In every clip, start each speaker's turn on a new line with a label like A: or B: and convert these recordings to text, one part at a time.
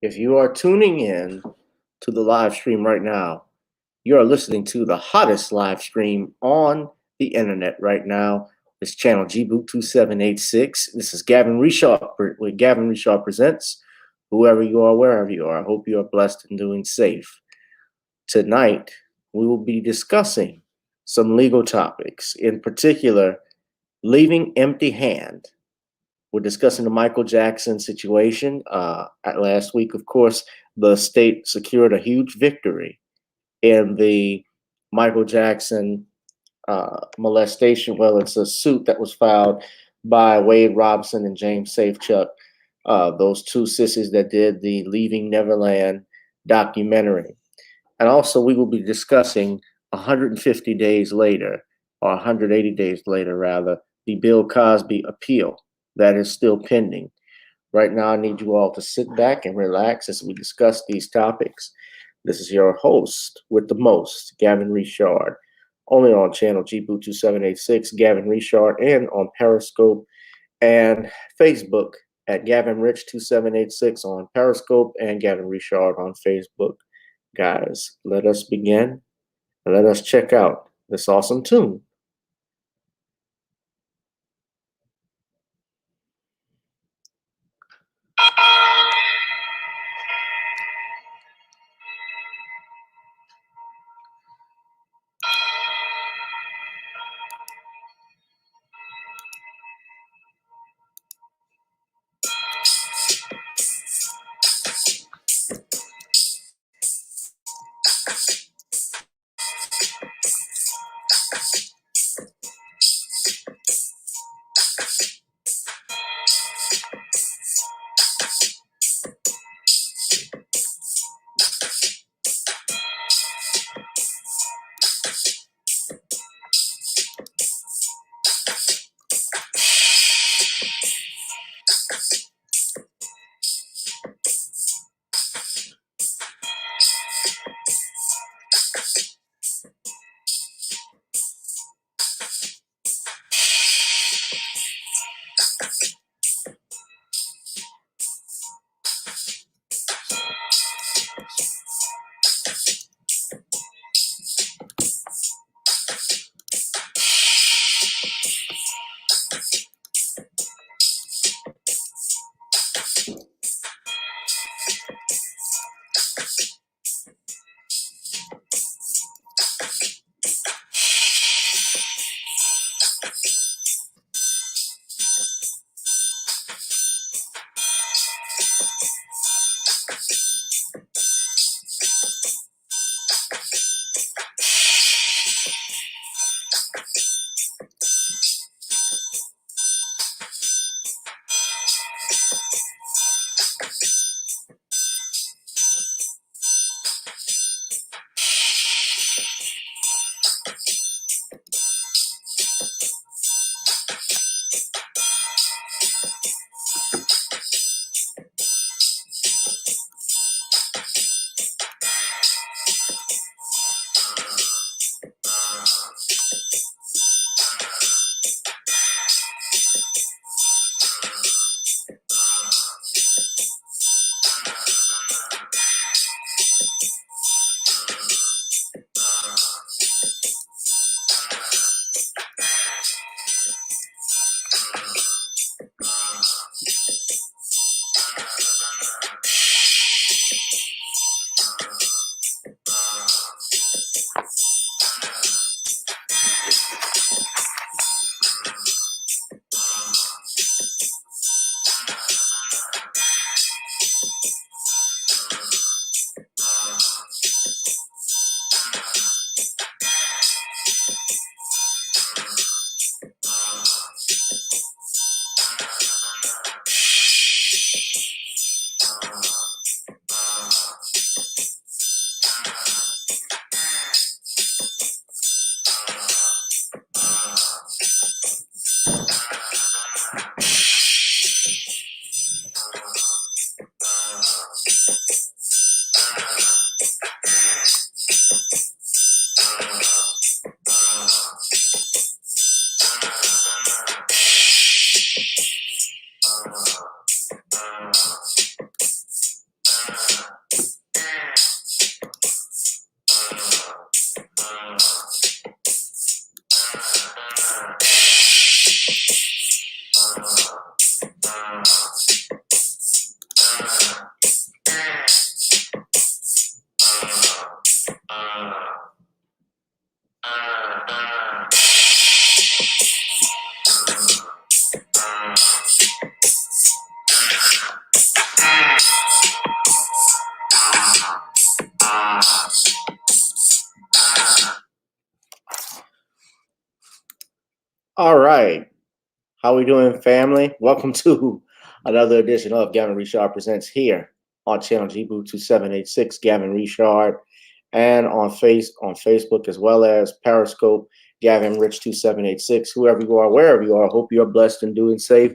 A: If you are tuning in to the live stream right now, you are listening to the hottest live stream on the internet right now. It's channel Gboot 2786. This is Gavin Rashad with Gavin Rashad Presents. Whoever you are, wherever you are, I hope you are blessed and doing safe. Tonight, we will be discussing some legal topics, in particular, leaving empty hand. We're discussing the Michael Jackson situation. Last week, of course, the state secured a huge victory in the Michael Jackson molestation. Well, it's a suit that was filed by Wade Robson and James Safechuck, those two sissies that did the Leaving Neverland documentary. And also, we will be discussing 150 days later, or 180 days later, rather, the Bill Cosby appeal that is still pending. Right now, I need you all to sit back and relax as we discuss these topics. This is your host with the most, Gavin Rashad, only on channel Gboot 2786, Gavin Rashad, and on Periscope and Facebook at Gavin Rich 2786 on Periscope and Gavin Rashad on Facebook. Guys, let us begin and let us check out this awesome tune. All right. How we doing, family? Welcome to another edition of Gavin Richard Presents here on channel Gboot 2786, Gavin Richard, and on Facebook as well as Periscope, Gavin Rich 2786. Whoever you are, wherever you are, I hope you are blessed and doing safe.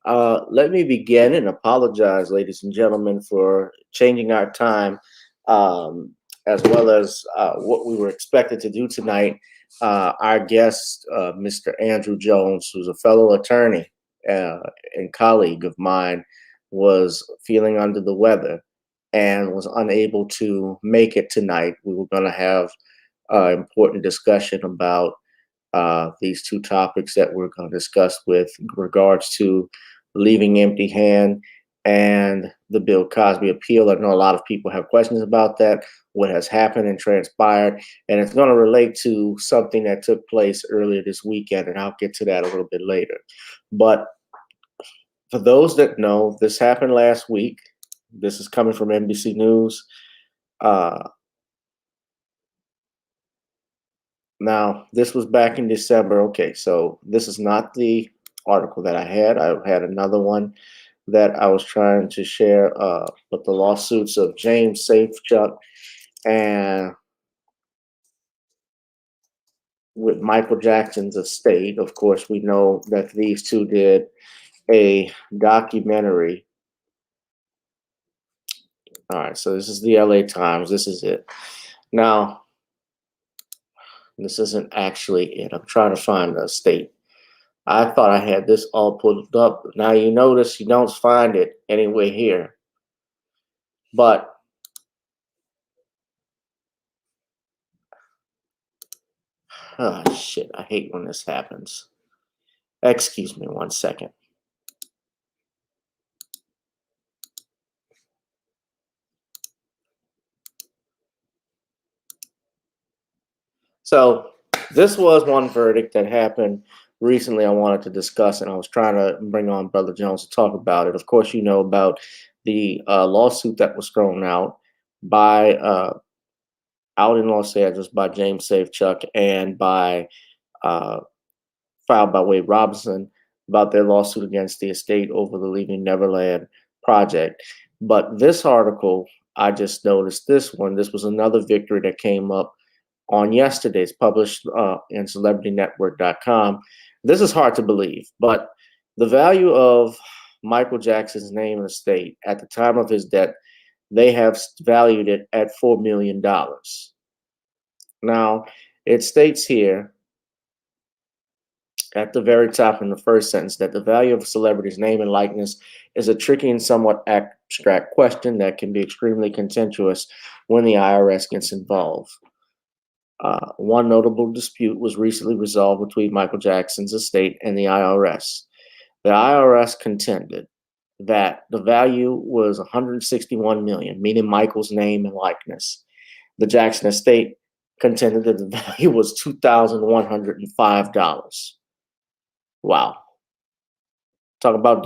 A: Let me begin and apologize, ladies and gentlemen, for changing our time, as well as what we were expected to do tonight. Our guest, Mr. Andrew Jones, who's a fellow attorney and colleague of mine, was feeling under the weather and was unable to make it tonight. We were going to have an important discussion about these two topics that we're going to discuss with regards to leaving empty hand and the Bill Cosby appeal. I know a lot of people have questions about that, what has happened and transpired, and it's going to relate to something that took place earlier this weekend, and I'll get to that a little bit later. But for those that know, this happened last week. This is coming from NBC News. Now, this was back in December. Okay, so this is not the article that I had. I had another one that I was trying to share with the lawsuits of James Safechuck and with Michael Jackson's estate. Of course, we know that these two did a documentary. All right, so this is the LA Times. This is it. Now, this isn't actually it. I'm trying to find the estate. I thought I had this all pulled up. Now you notice you don't find it anywhere here. But oh shit, I hate when this happens. Excuse me 1 second. So this was one verdict that happened recently I wanted to discuss, and I was trying to bring on Brother Jones to talk about it. Of course, you know about the lawsuit that was thrown out by out in Los Angeles by James Safechuck and by filed by Wade Robson about their lawsuit against the estate over the Leaving Neverland project. But this article, I just noticed this one. This was another victory that came up on yesterday's, published in CelebrityNetwork.com. This is hard to believe, but the value of Michael Jackson's name and estate at the time of his death, they have valued it at $4 million. Now, it states here at the very top in the first sentence that the value of a celebrity's name and likeness is a tricky and somewhat abstract question that can be extremely contentious when the IRS gets involved. One notable dispute was recently resolved between Michael Jackson's estate and the IRS. The IRS contended that the value was $161 million, meaning Michael's name and likeness. The Jackson estate contended that the value was $2,105. Wow. Talk about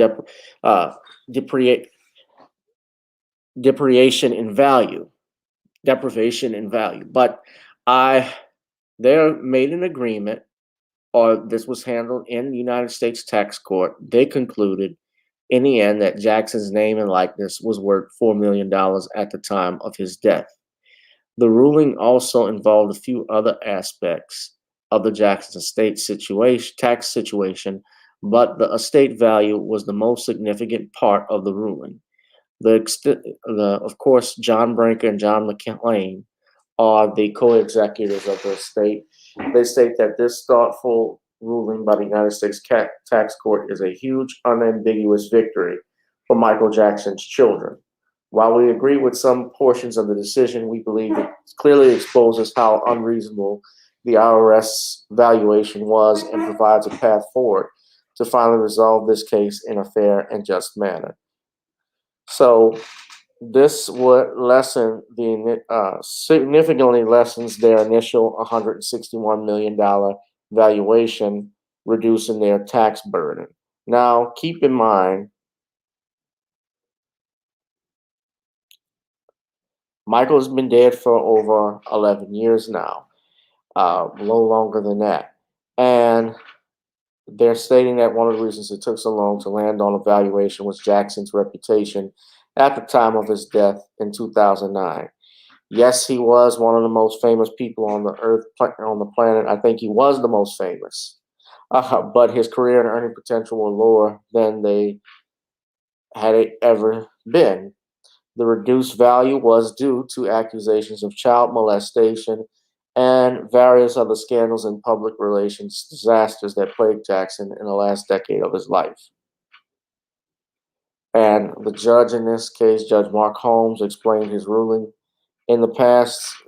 A: deprivation in value. Deprivation in value. But they made an agreement, or this was handled in the United States tax court. They concluded in the end that Jackson's name and likeness was worth $4 million at the time of his death. The ruling also involved a few other aspects of the Jackson estate tax situation, but the estate value was the most significant part of the ruling. Of course, John Brinker and John McClain are the co-executives of the estate. They state that this thoughtful ruling by the United States tax court is a huge, unambiguous victory for Michael Jackson's children. While we agree with some portions of the decision, we believe it clearly exposes how unreasonable the IRS valuation was and provides a path forward to finally resolve this case in a fair and just manner. So this would significantly lessens their initial $161 million valuation, reducing their tax burden. Now, keep in mind, Michael's been dead for over 11 years now, a little longer than that. And They're stating that one of the reasons it took so long to land on a valuation was Jackson's reputation at the time of his death in 2009. Yes, he was one of the most famous people on the earth, on the planet. I think he was the most famous. But his career and earning potential were lower than they had ever been. The reduced value was due to accusations of child molestation and various other scandals and public relations disasters that plagued Jackson in the last decade of his life. And the judge in this case, Judge Mark Holmes, explained his ruling. In the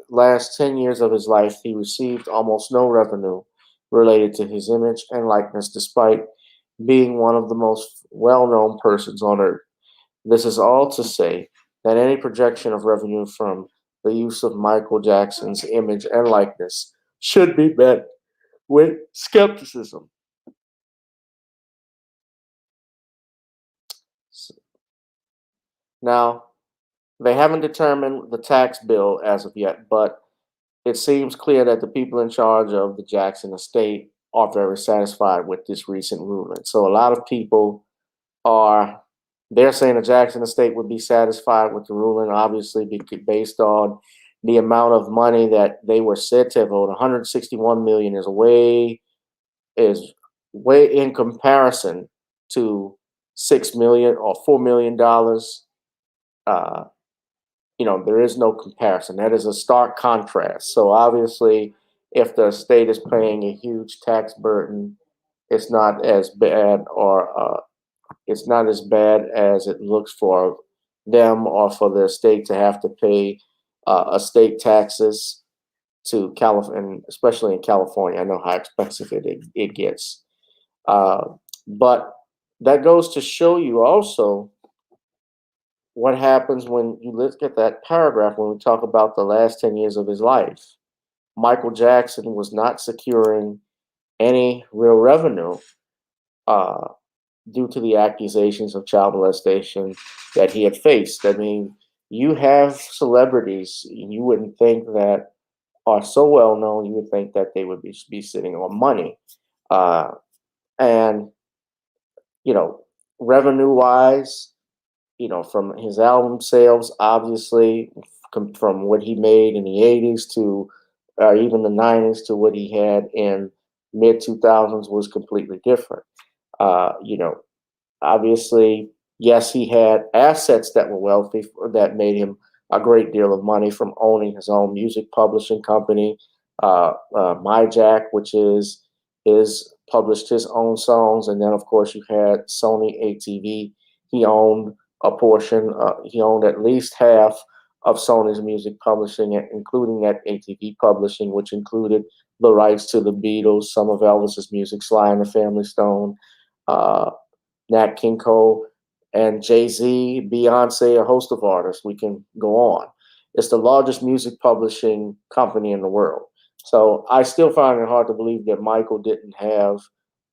A: last 10 years of his life, he received almost no revenue related to his image and likeness, despite being one of the most well-known persons on earth. This is all to say that any projection of revenue from the use of Michael Jackson's image and likeness should be met with skepticism. Now, they haven't determined the tax bill as of yet, but it seems clear that the people in charge of the Jackson estate are very satisfied with this recent ruling. So a lot of people are they're saying the Jackson estate would be satisfied with the ruling, obviously based on the amount of money that they were said to have owed. 161 million is way in comparison to 6 million or $4 million. Uh, there is no comparison. That is a stark contrast. So obviously, if the state is paying a huge tax burden, it's not as bad, or it's not as bad as it looks for them or for the state to have to pay estate taxes to California, especially in California. I know how expensive it gets. But that goes to show you also what happens when you look at that paragraph when we talk about the last 10 years of his life. Michael Jackson was not securing any real revenue uh, due to the accusations of child molestation that he had faced. I mean, you have celebrities you wouldn't think that are so well known, you would think that they would be sitting on money. Uh, and, you know, revenue wise, from his album sales, obviously, from what he made in the 80s to even the 90s to what he had in mid 2000s was completely different. You know, obviously, yes, he had assets that were wealthy that made him a great deal of money from owning his own music publishing company, MyJack, which is published his own songs, and then of course you had Sony ATV. He owned a portion. He owned at least half of Sony's music publishing, including that ATV publishing, which included the rights to the Beatles, some of Elvis's music, Sly and the Family Stone, uh, Nat King Cole, and Jay-Z, Beyonce, a host of artists. We can go on. It's the largest music publishing company in the world. So I still find it hard to believe that Michael didn't have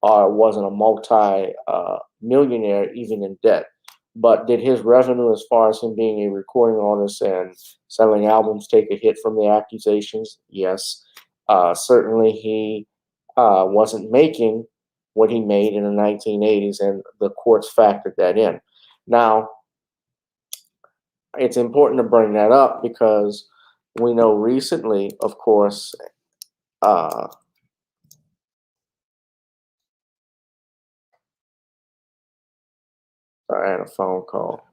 A: or wasn't a multi-millionaire even in debt. But did his revenue, as far as him being a recording artist and selling albums, take a hit from the accusations? Yes. Certainly he wasn't making what he made in the 1980s, and the courts factored that in. Now, it's important to bring that up because we know recently, of course, I had a phone call.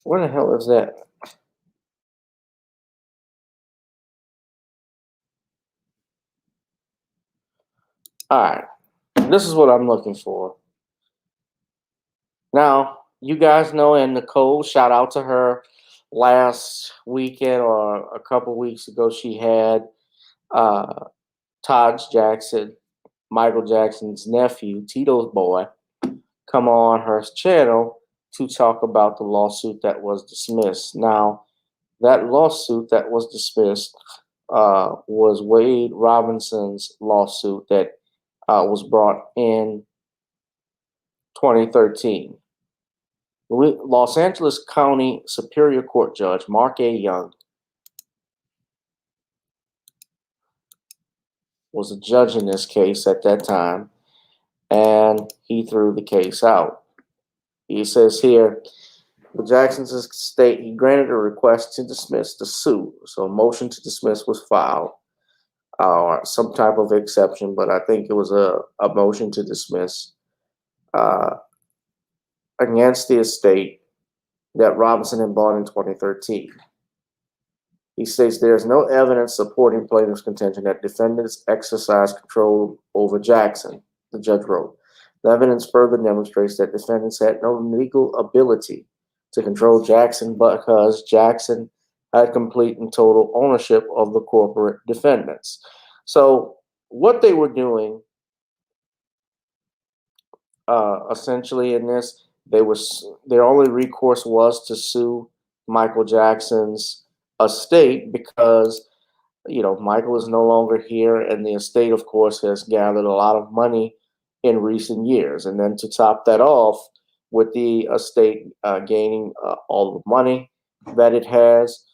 A: Where the hell is that? All right, this is what I'm looking for. Now, you guys know, and Nicole, shout out to her, last weekend or a couple weeks ago, she had uh, Todd Jackson, Michael Jackson's nephew, Tito's boy, come on her channel to talk about the lawsuit that was dismissed. Now, that lawsuit that was dismissed was Wade Robinson's lawsuit that was brought in 2013. Los Angeles County Superior Court Judge Mark A. Young was a judge in this case at that time, and he threw the case out. He says here, the Jackson's estate, he granted a request to dismiss the suit. So a motion to dismiss was filed, or some type of exception, but I think it was a motion to dismiss against the estate that Robinson had bought in 2013. He states there is no evidence supporting plaintiff's contention that defendants exercised control over Jackson, the judge wrote. The evidence further demonstrates that defendants had no legal ability to control Jackson because Jackson had complete and total ownership of the corporate defendants. So what they were doing essentially in this, their only recourse was to sue Michael Jackson's estate because, you know, Michael is no longer here, and the estate, of course, has gathered a lot of money in recent years. And then to top that off, with the estate gaining all the money that it has.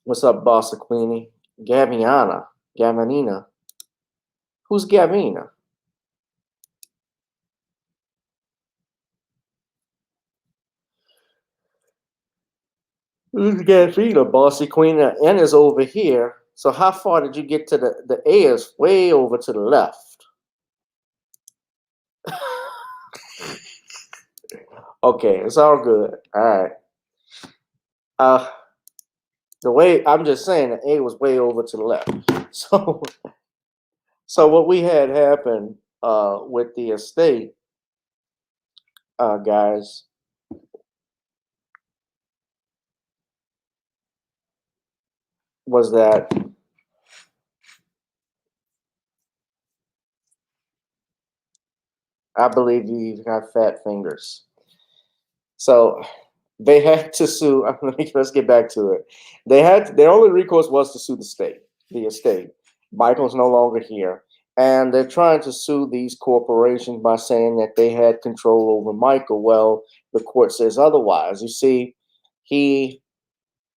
A: What's up, Bossa Queenie? Gavanina. Who's Gavina? Who's Gavina? Bossy Queen? N is over here. So how far did you get to the A is way over to the left. Okay, it's all good. All right. The way I'm just saying, the A was way over to the left. So what we had happen with the estate, guys, was that I believe you got fat fingers. So they had to sue. Let's get back to it. Their only recourse was to sue the estate. Michael's no longer here, and they're trying to sue these corporations by saying that they had control over Michael. Well, the court says otherwise. You see,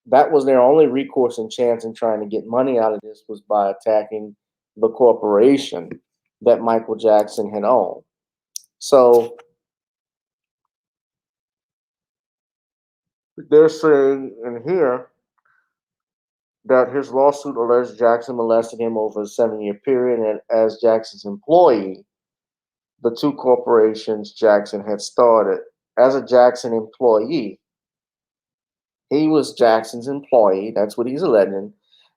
A: that was their only recourse and chance in trying to get money out of this was by attacking the corporation that Michael Jackson had owned. So they're saying in here that his lawsuit alleged Jackson molested him over a 7-year period, and as Jackson's employee, the two corporations Jackson had started. As a Jackson employee, he was Jackson's employee. That's what he's alleging.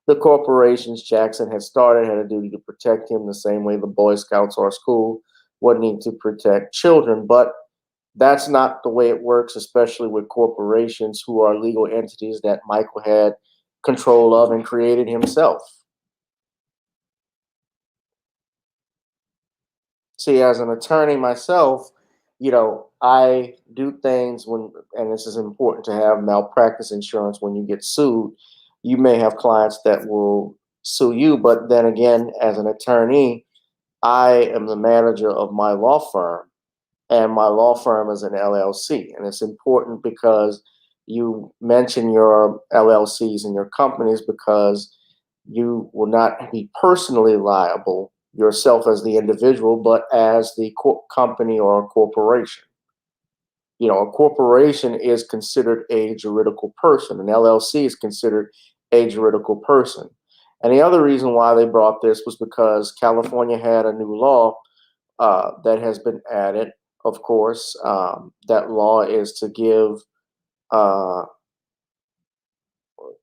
A: The corporations Jackson had started had a duty to protect him the same way the Boy Scouts or school would need to protect children. But that's not the way it works, especially with corporations who are legal entities that Michael had control of and created himself. See, as an attorney myself, you know, I do things and this is important to have malpractice insurance when you get sued. You may have clients that will sue you, but then again, as an attorney, I am the manager of my law firm, and my law firm is an LLC. And it's important because you mention your LLCs and your companies because you will not be personally liable yourself as the individual, but as the company or a corporation. You know, a corporation is considered a juridical person. An LLC is considered a juridical person. And the other reason why they brought this was because California had a new law that has been added. Of course, that law is to give,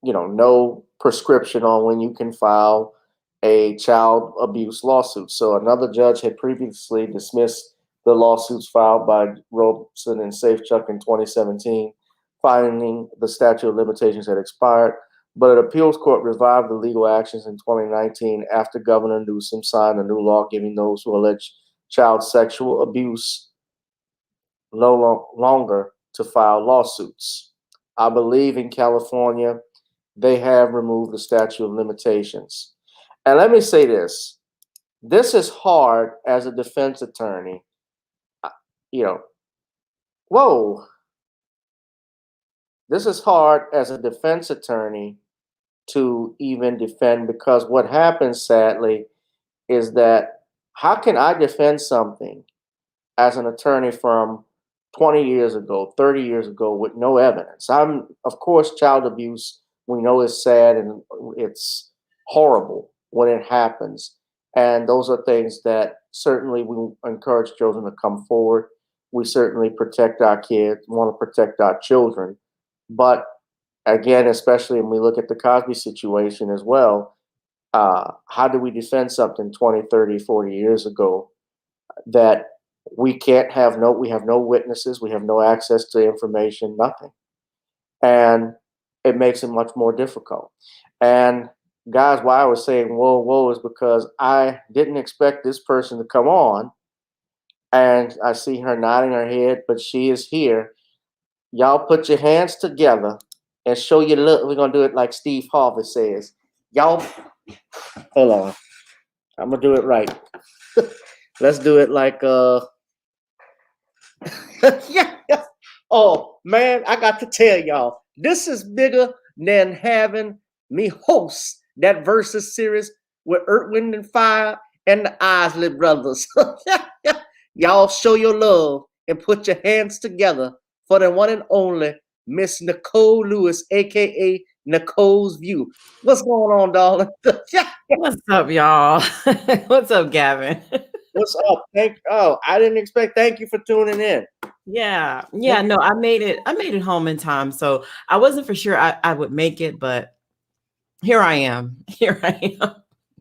A: no prescription on when you can file a child abuse lawsuit. So another judge had previously dismissed the lawsuits filed by Robson and Safechuck in 2017, finding the statute of limitations had expired. But an appeals court revived the legal actions in 2019 after Governor Newsom signed a new law giving those who allege child sexual abuse no longer to file lawsuits. I believe in California, they have removed the statute of limitations. And let me say this. This is hard as a defense attorney. You know, whoa. This is hard as a defense attorney to even defend, because what happens, sadly, is that how can I defend something as an attorney from 20 years ago, 30 years ago, with no evidence? Of course, child abuse, we know is sad and it's horrible when it happens. And those are things that certainly we encourage children to come forward. We certainly protect our kids, want to protect our children. But again, especially when we look at the Cosby situation as well, how do we defend something 20, 30, 40 years ago that we have no witnesses, we have no access to information, nothing. And it makes it much more difficult. And guys, why I was saying whoa, whoa is because I didn't expect this person to come on, and I see her nodding her head, but she is here. Y'all put your hands together and show your look. We're gonna do it like Steve Harvey says. Y'all, hold on. I'm gonna do it right. Let's do it like yeah. Oh man, I got to tell y'all, this is bigger than having me host that versus series with Earth, Wind, and Fire and the Isley Brothers. Y'all show your love and put your hands together for the one and only Miss Nicole Lewis, aka Nicole's View. What's going on, darling?
B: What's up, y'all? What's up, Gavin?
A: What's up? I didn't expect. Thank you for tuning in.
B: Yeah. No, I made it home in time. So I wasn't for sure I would make it, but here I am.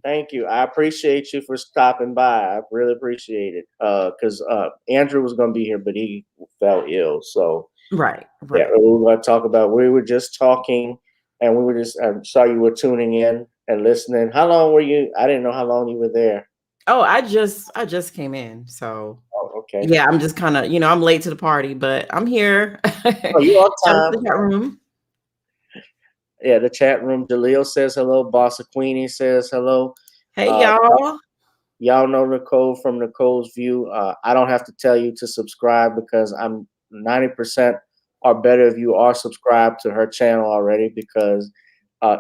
A: Thank you. I appreciate you for stopping by. I really appreciate it. Because Andrew was going to be here, but he fell ill. So
B: Right.
A: yeah, we were going to talk about. We were just talking, and we were just. I saw you were tuning in and listening. How long were you? I didn't know how long you were there.
B: Oh, I just came in. So
A: okay.
B: Yeah, I'm just kind of, I'm late to the party, but I'm here.
A: Oh, you on time.
B: The chat room.
A: Yeah, the chat room. Jaleel says hello. Bossa Queenie says hello.
B: Hey, y'all.
A: Y'all know Nicole from Nicole's View. I don't have to tell you to subscribe because I'm 90% or better if you are subscribed to her channel already, because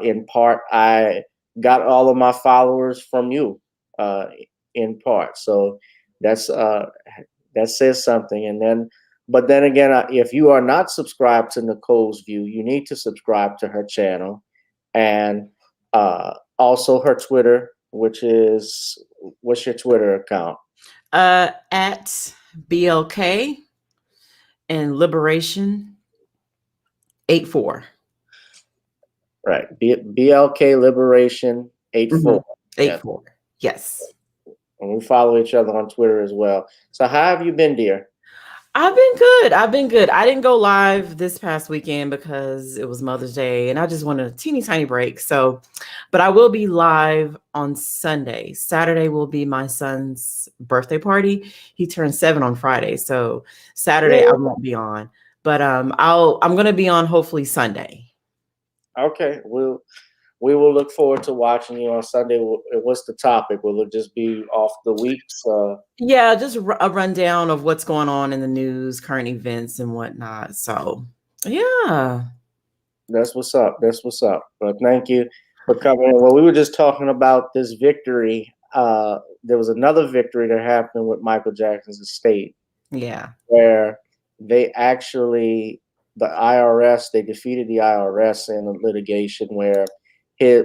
A: in part I got all of my followers from you in part. So that's that says something. But then again, if you are not subscribed to Nicole's View, you need to subscribe to her channel, and also her Twitter, which is, what's your Twitter account?
B: At BLK and Liberation 84.
A: Right. BLK Liberation 84.
B: 84. Yes.
A: And we follow each other on Twitter as well. So how have you been, dear?
B: I've been good. I didn't go live this past weekend because it was Mother's Day and I just wanted a teeny tiny break. So, but I will be live on Sunday. Saturday will be my son's birthday party. He turned 7 on Friday. So Saturday I won't be on, but I'm going to be on hopefully Sunday.
A: Okay. We will look forward to watching you on Sunday. What's the topic? Will it just be off the weeks?
B: Yeah, just a rundown of what's going on in the news, current events and whatnot. So, yeah.
A: That's what's up. That's what's up. But thank you for coming in. Well, we were just talking about this victory. There was another victory that happened with Michael Jackson's estate.
B: Yeah.
A: Where they actually, the IRS, they defeated the IRS in a litigation where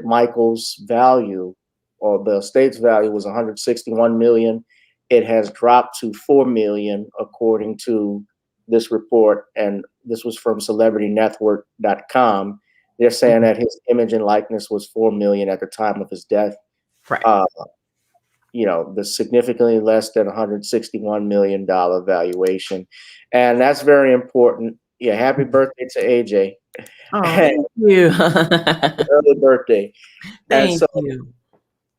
A: Michael's value, or the estate's value, was 161 million. It has dropped to 4 million according to this report, and this was from celebritynetwork.com. They're saying that his image and likeness was 4 million at the time of his death.
B: Right.
A: The significantly less than $161 million valuation. And that's very important. Yeah, happy birthday to AJ.
B: Oh, thank you.
A: Early birthday.
B: Thank you.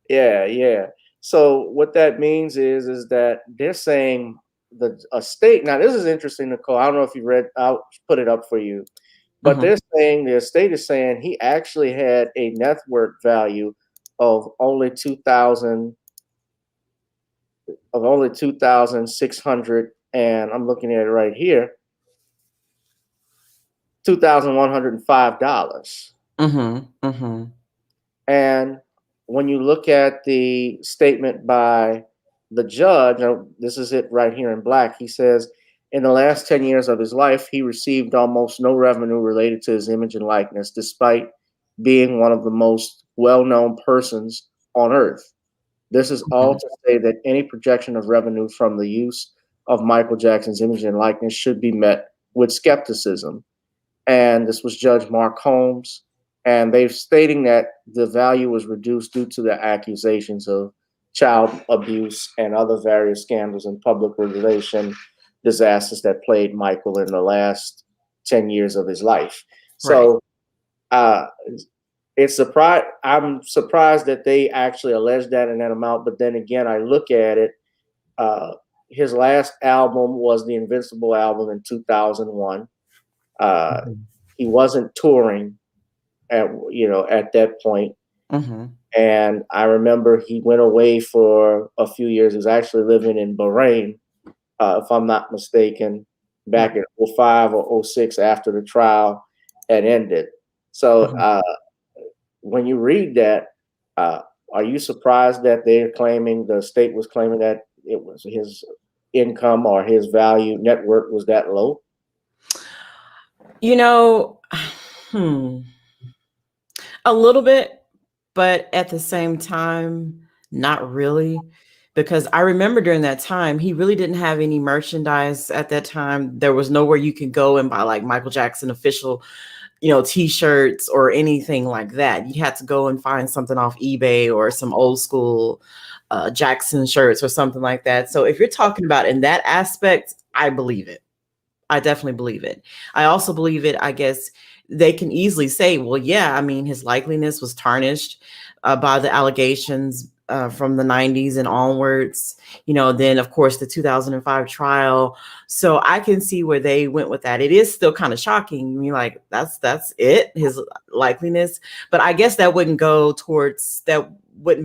A: Yeah. So what that means is that they're saying the estate. Now, this is interesting, Nicole. I don't know if you read, I'll put it up for you. But they're saying, the estate is saying he actually had a net worth value of only 2,600, and I'm looking at it right here, $2,105. And when you look at the statement by the judge, this is it right here in black, he says, in the last 10 years of his life, he received almost no revenue related to his image and likeness, despite being one of the most well-known persons on earth. This is all to say that any projection of revenue from the use of Michael Jackson's image and likeness should be met with skepticism. And this was Judge Mark Holmes. And they're stating that the value was reduced due to the accusations of child abuse and other various scandals and public relation disasters that plagued Michael in the last 10 years of his life. So it's I'm surprised that they actually alleged that in that amount. But then again, I look at it. His last album was the Invincible album in 2001. He wasn't touring at that point. And I remember he went away for a few years. He was actually living in Bahrain, if I'm not mistaken, back in 05 or 06 after the trial had ended. So when you read that, are you surprised that they're claiming, the state was claiming that it was his income or his value net worth was that low?
B: A little bit, but at the same time, not really. Because I remember during that time, he really didn't have any merchandise at that time. There was nowhere you could go and buy like Michael Jackson official, t-shirts or anything like that. You had to go and find something off eBay or some old school Jackson shirts or something like that. So if you're talking about in that aspect, I believe it. I definitely believe it. I also believe it, I guess they can easily say, well, yeah, I mean, his likeliness was tarnished by the allegations from the 90s and onwards, then of course the 2005 trial. So I can see where they went with that. It is still kind of shocking. I mean, like that's it, his likeliness. But I guess that wouldn't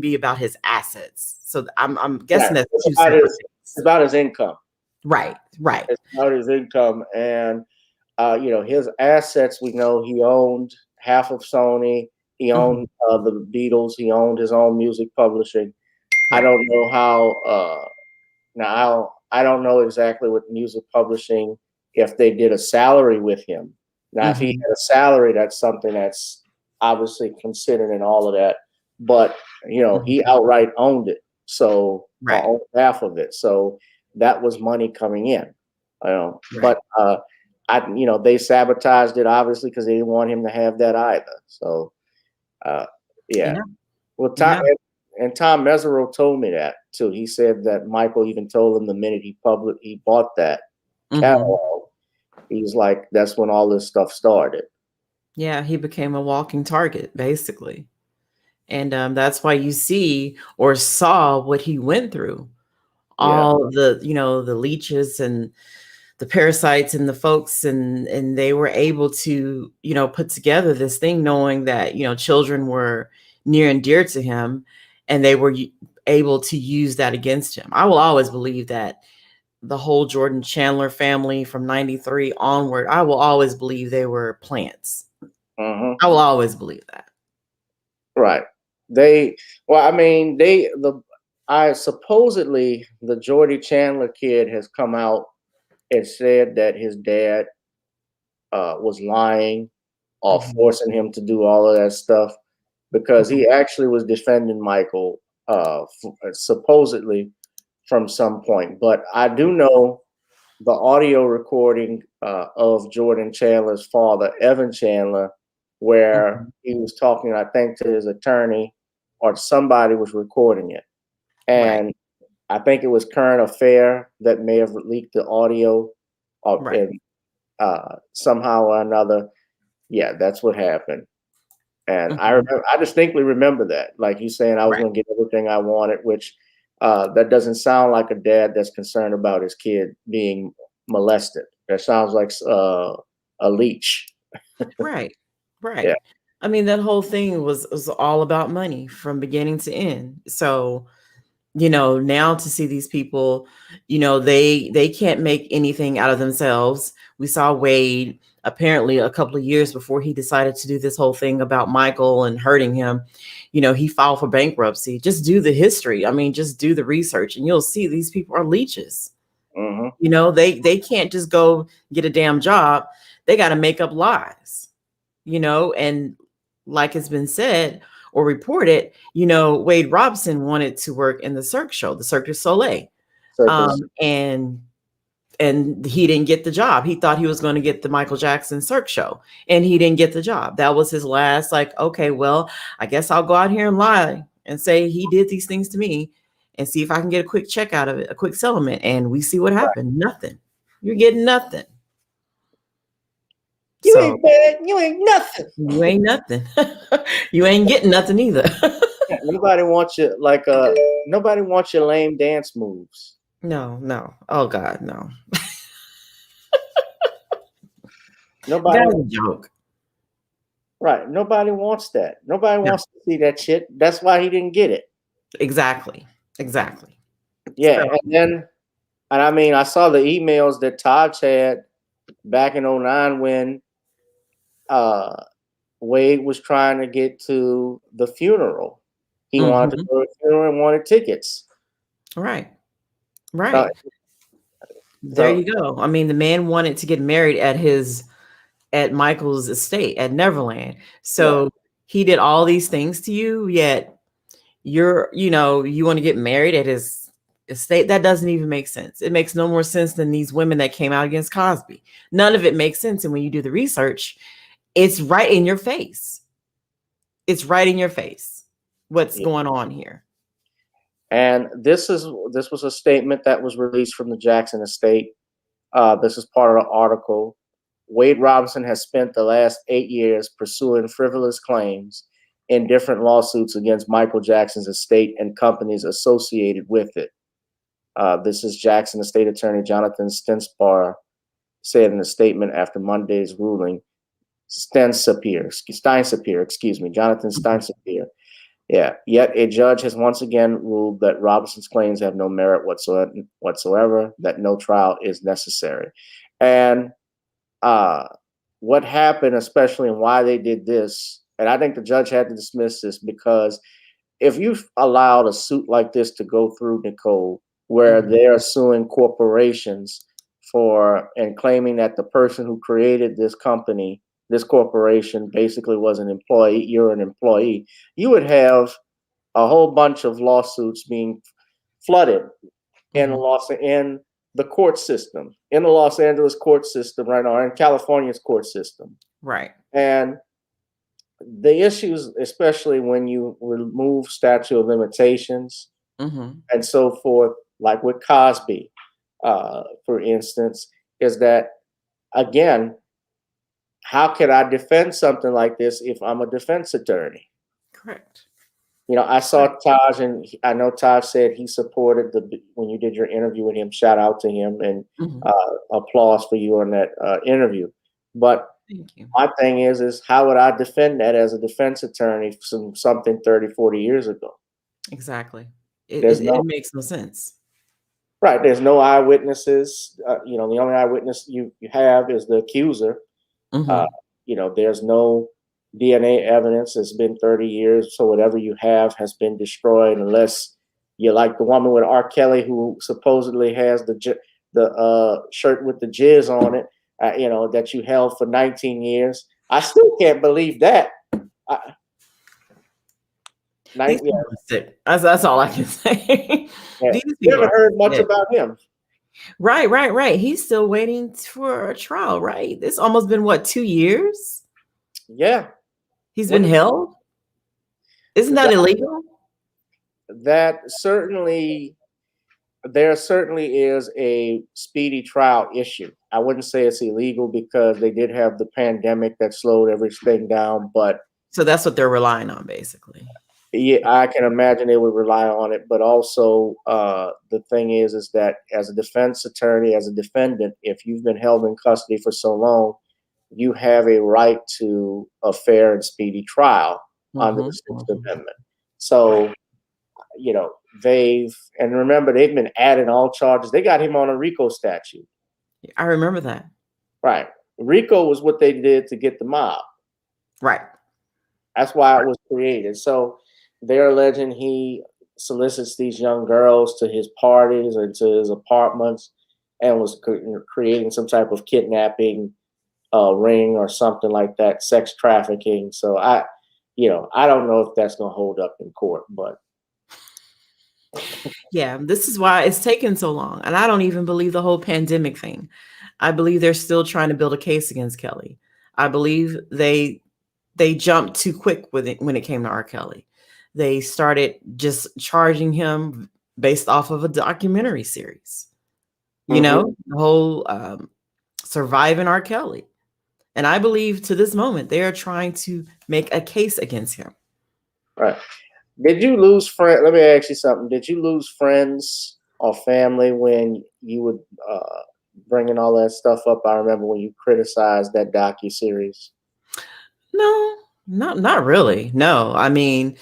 B: be about his assets. So I'm guessing that's two separate things.
A: It's about his income.
B: Right.
A: It's about his income. And his assets, we know he owned half of Sony. He owned the Beatles. He owned his own music publishing. I don't know how. Now I don't know exactly with music publishing if they did a salary with him. Now, if he had a salary, that's something that's obviously considered in all of that. But he outright owned it, so owned half of it. So that was money coming in. But they sabotaged it obviously because they didn't want him to have that either. So well, Tom Mesereau told me that too. He said that Michael even told him the minute he bought that catalog, he's like, that's when all this stuff started.
B: Yeah, he became a walking target basically. And that's why you see or saw what he went through. All the, the leeches and the parasites and the folks, and they were able to, put together this thing knowing that, children were near and dear to him, and they were able to use that against him. I will always believe that the whole Jordan Chandler family from 93 onward, I will always believe they were plants. I will always believe that.
A: Right. Supposedly the Jordy Chandler kid has come out and said that his dad was lying or forcing him to do all of that stuff, because he actually was defending Michael supposedly from some point. But I do know the audio recording of Jordan Chandler's father, Evan Chandler, where he was talking, I think, to his attorney, or somebody was recording it. And I think it was Current Affair that may have leaked the audio, and somehow or another, that's what happened. And I distinctly remember that, like you saying, I was going to get everything I wanted, which that doesn't sound like a dad that's concerned about his kid being molested. That sounds like a leech.
B: Right.
A: Yeah.
B: Right. I mean, that whole thing was all about money from beginning to end. So, now to see these people, they can't make anything out of themselves. We saw Wade apparently a couple of years before he decided to do this whole thing about Michael and hurting him. He filed for bankruptcy. Just do the history. I mean, just do the research and you'll see these people are leeches.
A: Mm-hmm.
B: They can't just go get a damn job. They got to make up lies, and like it's been said or reported, Wade Robson wanted to work in the the Cirque du Soleil.
A: Circus.
B: And he didn't get the job. He thought he was going to get the Michael Jackson Cirque show, and he didn't get the job. That was his last, like, okay, well, I guess I'll go out here and lie and say he did these things to me and see if I can get a quick check out of it, a quick settlement. And we see what happened. Nothing. You're getting nothing.
A: You ain't bad. You ain't nothing.
B: You ain't nothing. You ain't getting nothing either.
A: Nobody wants you nobody wants your lame dance moves.
B: No. Oh God, no.
A: Nobody.
B: That's a joke.
A: Right. Nobody wants that. Nobody wants to see that shit. That's why he didn't get it.
B: Exactly.
A: Yeah.
B: So,
A: And I mean, I saw the emails that Taj had back in 2009 when Wade was trying to get to the funeral. He wanted to go to the funeral and wanted tickets.
B: Right. There you go. I mean, the man wanted to get married at Michael's estate at Neverland. So he did all these things to you, yet you want to get married at his estate. That doesn't even make sense. It makes no more sense than these women that came out against Cosby. None of it makes sense. And when you do the research, it's right in your face. What's going on here.
A: And this was a statement that was released from the Jackson estate. This is part of the article. Wade Robson has spent the last 8 years pursuing frivolous claims in different lawsuits against Michael Jackson's estate and companies associated with it. This is Jackson Estate Attorney Jonathan Steinspar said in a statement after Monday's ruling. Jonathan Steinsapier. Yeah. Yet a judge has once again ruled that Robinson's claims have no merit whatsoever, that no trial is necessary. And what happened, especially and why they did this, and I think the judge had to dismiss this because if you've allowed a suit like this to go through, Nicole, where they're suing corporations and claiming that the person who created this company, this corporation, basically was an employee, you're an employee, you would have a whole bunch of lawsuits being flooded in the court system, in the Los Angeles court system right now, in California's court system.
B: Right.
A: And the issues, especially when you remove statute of limitations and so forth, like with Cosby, for instance, is that, again, how can I defend something like this if I'm a defense attorney?
B: Correct.
A: I saw Taj, and I know Taj said he supported when you did your interview with him. Shout out to him and applause for you on that interview. But my thing is how would I defend that as a defense attorney from something 30, 40 years ago?
B: Exactly. It makes no sense.
A: Right. There's no eyewitnesses. The only eyewitness you have is the accuser. There's no DNA evidence. It's been 30 years. So whatever you have has been destroyed unless you're like the woman with R. Kelly who supposedly has the shirt with the jizz on it, that you held for 19 years. I still can't believe that.
B: That's all I can say.
A: You haven't heard much about him.
B: Right. He's still waiting for a trial, right? It's almost been 2 years?
A: Yeah.
B: He's been held? Isn't that illegal?
A: There certainly is a speedy trial issue. I wouldn't say it's illegal because they did have the pandemic that slowed everything down, but
B: so that's what they're relying on, basically.
A: Yeah, I can imagine they would rely on it, but also the thing is that as a defense attorney, as a defendant, if you've been held in custody for so long, you have a right to a fair and speedy trial under the Sixth
B: Mm-hmm.
A: Amendment. So, you know, and remember, they've been adding all charges. They got him on a RICO statute.
B: I remember that.
A: Right. RICO was what they did to get the mob.
B: Right.
A: That's why it was created. So they're alleging he solicits these young girls to his parties or to his apartments and was creating some type of kidnapping ring or something like that, sex trafficking. So I don't know if that's going to hold up in court, but.
B: Yeah, this is why it's taken so long. And I don't even believe the whole pandemic thing. I believe they're still trying to build a case against Kelly. I believe they jumped too quick with it when it came to R. Kelly. They started just charging him based off of a documentary series. You know, the whole Surviving R. Kelly. And I believe to this moment, they are trying to make a case against him.
A: Right. Did you lose friends? Let me ask you something. Did you lose friends or family when you would bringing all that stuff up? I remember when you criticized that docu-series.
B: No, not really. No, I mean,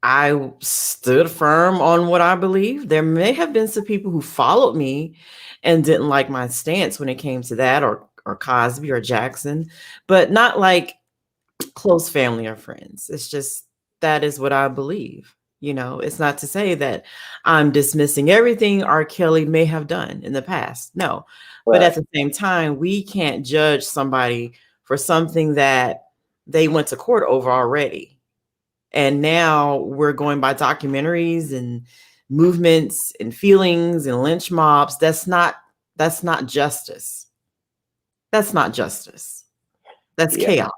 B: I stood firm on what I believe. There may have been some people who followed me and didn't like my stance when it came to that, or Cosby or Jackson, but not like close family or friends. It's just that is what I believe. You know, it's not to say that I'm dismissing everything R. Kelly may have done in the past. No. But at the same time, we can't judge somebody for something that they went to court over already. And now we're going by documentaries and movements and feelings and lynch mobs. That's not justice. That's not justice. That's chaos.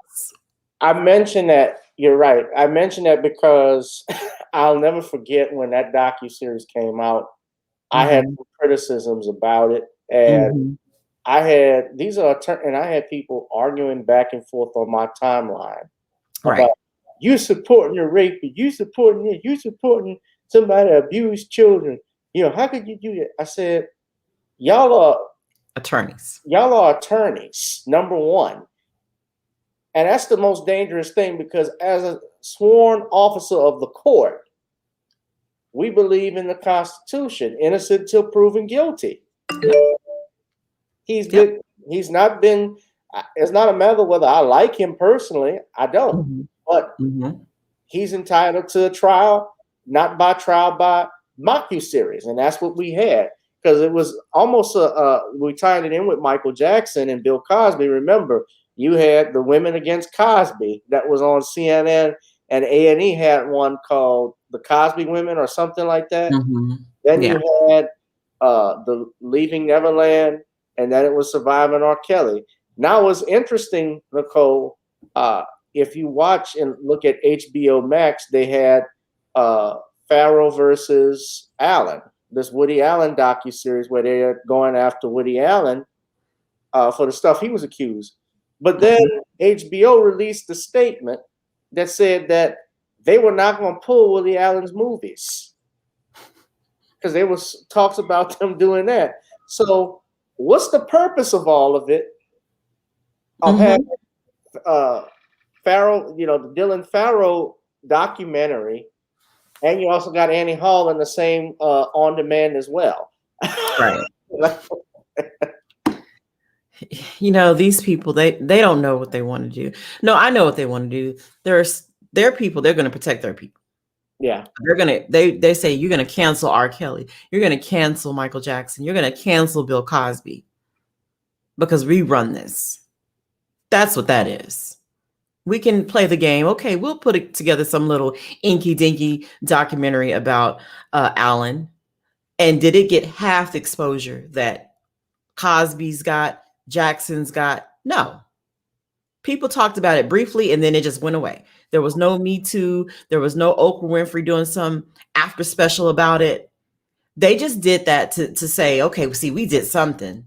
A: I mentioned that. You're right. I mentioned that because I'll never forget when that docu-series came out. I had some criticisms about it, and I had people arguing back and forth on my timeline about you supporting a rapist, you supporting it, you supporting somebody that abused children. You know, how could you do that? I said, y'all are
B: attorneys.
A: Y'all are attorneys, number one. And that's the most dangerous thing, because as a sworn officer of the court, we believe in the Constitution, innocent till proven guilty. It's not a matter whether I like him personally. I don't. But he's entitled to a trial, not by trial, by docu-series. And that's what we had. Because it was almost we tied it in with Michael Jackson and Bill Cosby. Remember, you had the Women Against Cosby that was on CNN, and A&E had one called The Cosby Women or something like that. Then you had the Leaving Neverland, and then it was Surviving R. Kelly. Now, what's interesting, Nicole, if you watch and look at HBO Max, they had Farrow versus Allen, this Woody Allen docuseries where they're going after Woody Allen for the stuff he was accused. But then HBO released a statement that said that they were not going to pull Woody Allen's movies because there was talks about them doing that. So what's the purpose of all of it? Of having Farrow, the Dylan Farrow documentary, and you also got Annie Hall in the same on demand as well.
B: Right. These people, they don't know what they want to do. No, I know what they want to do. They're people, they're going to protect their people.
A: Yeah.
B: They say you're going to cancel R. Kelly. You're going to cancel Michael Jackson. You're going to cancel Bill Cosby because we run this. That's what that is. We can play the game. Okay, we'll put together some little inky dinky documentary about Allen. And did it get half the exposure that Cosby's got, Jackson's got? No. People talked about it briefly and then it just went away. There was no Me Too. There was no Oprah Winfrey doing some after special about it. They just did that to say, okay, see, we did something.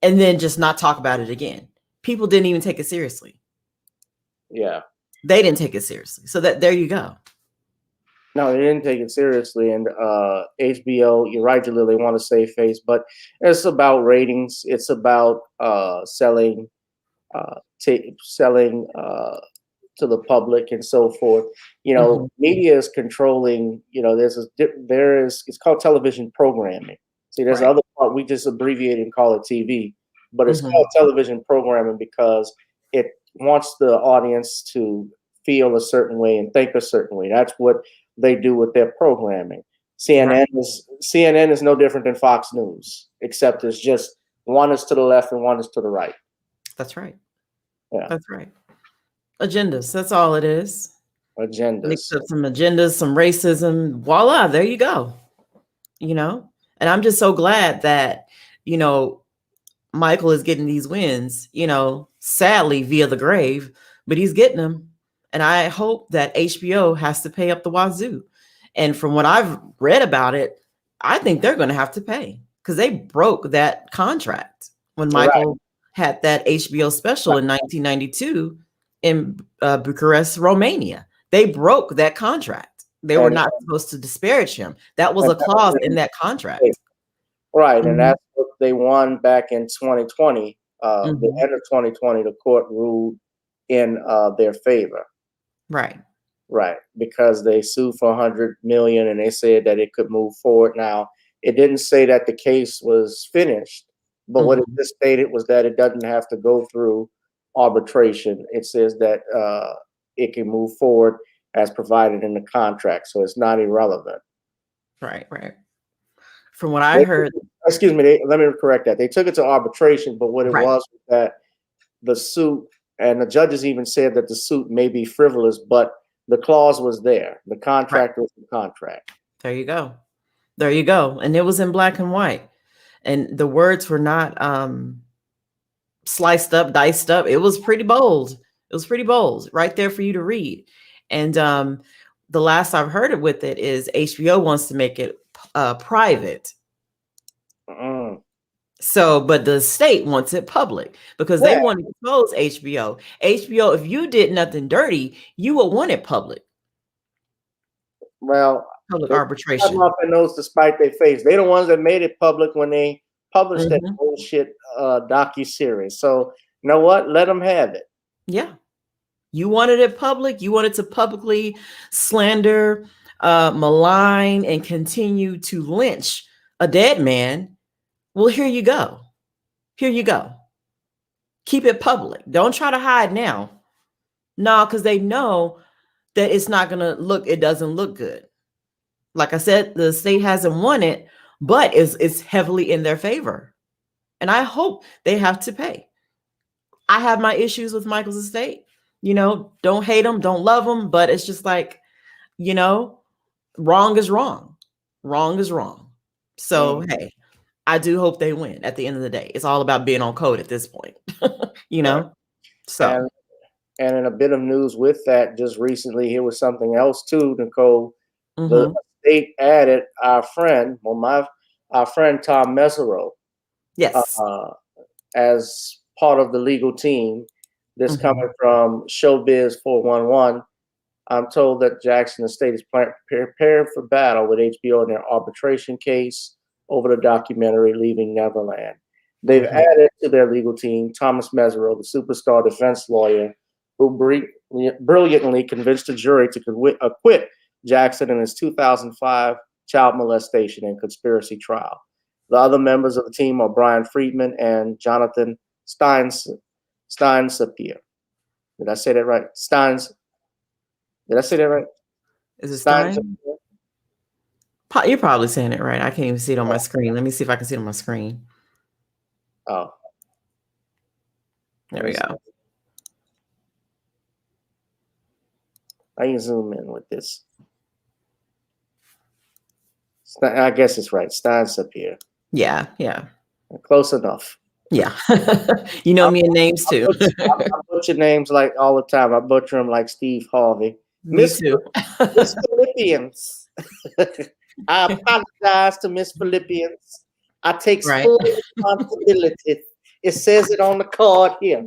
B: And then just not talk about it again. People didn't even take it seriously.
A: Yeah.
B: They didn't take it seriously. So there you go.
A: No, they didn't take it seriously. And HBO, you're right, Jaleel, they want to save face, but it's about ratings. It's about selling selling to the public and so forth. Media is controlling. It's called television programming. See, there's
B: Right.
A: another part we just abbreviate and call it TV, but it's
B: Mhm.
A: called television programming because it wants the audience to feel a certain way and think a certain way. That's what they do with their programming. CNN is no different than Fox News, except it's just one is to the left and one is to the right.
B: That's right.
A: Yeah.
B: That's right. Agendas. That's all it is.
A: Agendas.
B: Mix up some agendas, some racism. Voila, there you go. And I'm just so glad that, Michael is getting these wins, sadly via the grave, but he's getting them. And I hope that HBO has to pay up the wazoo. And from what I've read about it, I think they're going to have to pay because they broke that contract when Michael had that HBO special in 1992 in Bucharest, Romania. They broke that contract. They were not supposed to disparage him. That was a clause in that contract.
A: Right. And that's what they won back in 2020. The end of 2020, the court ruled in their favor.
B: Right.
A: Right. Because they sued for $100 million and they said that it could move forward. Now, it didn't say that the case was finished, but what it just stated was that it doesn't have to go through arbitration. It says that it can move forward as provided in the contract. So it's not irrelevant.
B: Right. From what I heard.
A: Excuse me, let me correct that. They took it to arbitration, but what it was that the suit, and the judges even said that the suit may be frivolous, but the clause was there. The contract was the contract.
B: There you go. And it was in black and white. And the words were not sliced up, diced up. It was pretty bold. Right there for you to read. And the last I've heard it with it is HBO wants to make it private. So, but the state wants it public because they want to expose HBO. HBO, if you did nothing dirty, you would want it public.
A: Well,
B: public arbitration.
A: Up their nose to spite their face. They're the ones that made it public when they published that bullshit docuseries. So, you know what? Let them have it.
B: Yeah. You wanted it public. You wanted to publicly slander, malign, and continue to lynch a dead man. Well, here you go. Keep it public. Don't try to hide now. No, because they know that it's not going to look, it doesn't look good. Like I said, the state hasn't won it, but it's heavily in their favor. And I hope they have to pay. I have my issues with Michael's estate. Don't hate him, don't love him, but it's just like, wrong is wrong. Wrong is wrong. So, hey, I do hope they win at the end of the day. It's all about being on code at this point, So,
A: and in a bit of news with that, just recently, here was something else too, Nicole. The state added our friend Tom Mesereau,
B: yes,
A: as part of the legal team. This coming from Showbiz 411. I'm told that Jackson Estate is preparing for battle with HBO in their arbitration case over the documentary Leaving Neverland. They've added to their legal team Thomas Mesereau, the superstar defense lawyer who brilliantly convinced the jury to acquit Jackson in his 2005 child molestation and conspiracy trial. The other members of the team are Brian Friedman and Jonathan Steinsapier. Did I say that right? Did I say that right?
B: Is it Stein? You're probably saying it right. I can't even see it on my screen. Let me see if I can see it on my screen.
A: Oh.
B: There we go.
A: I can zoom in with this. I guess it's right. Steinsapier.
B: Yeah.
A: Close enough.
B: Yeah. You know me in names too.
A: I butcher names like all the time. I butcher them like Steve Harvey.
B: Me too.
A: Miss Philippians. I apologize to Miss Philippians. I take full responsibility. It says it on the card here.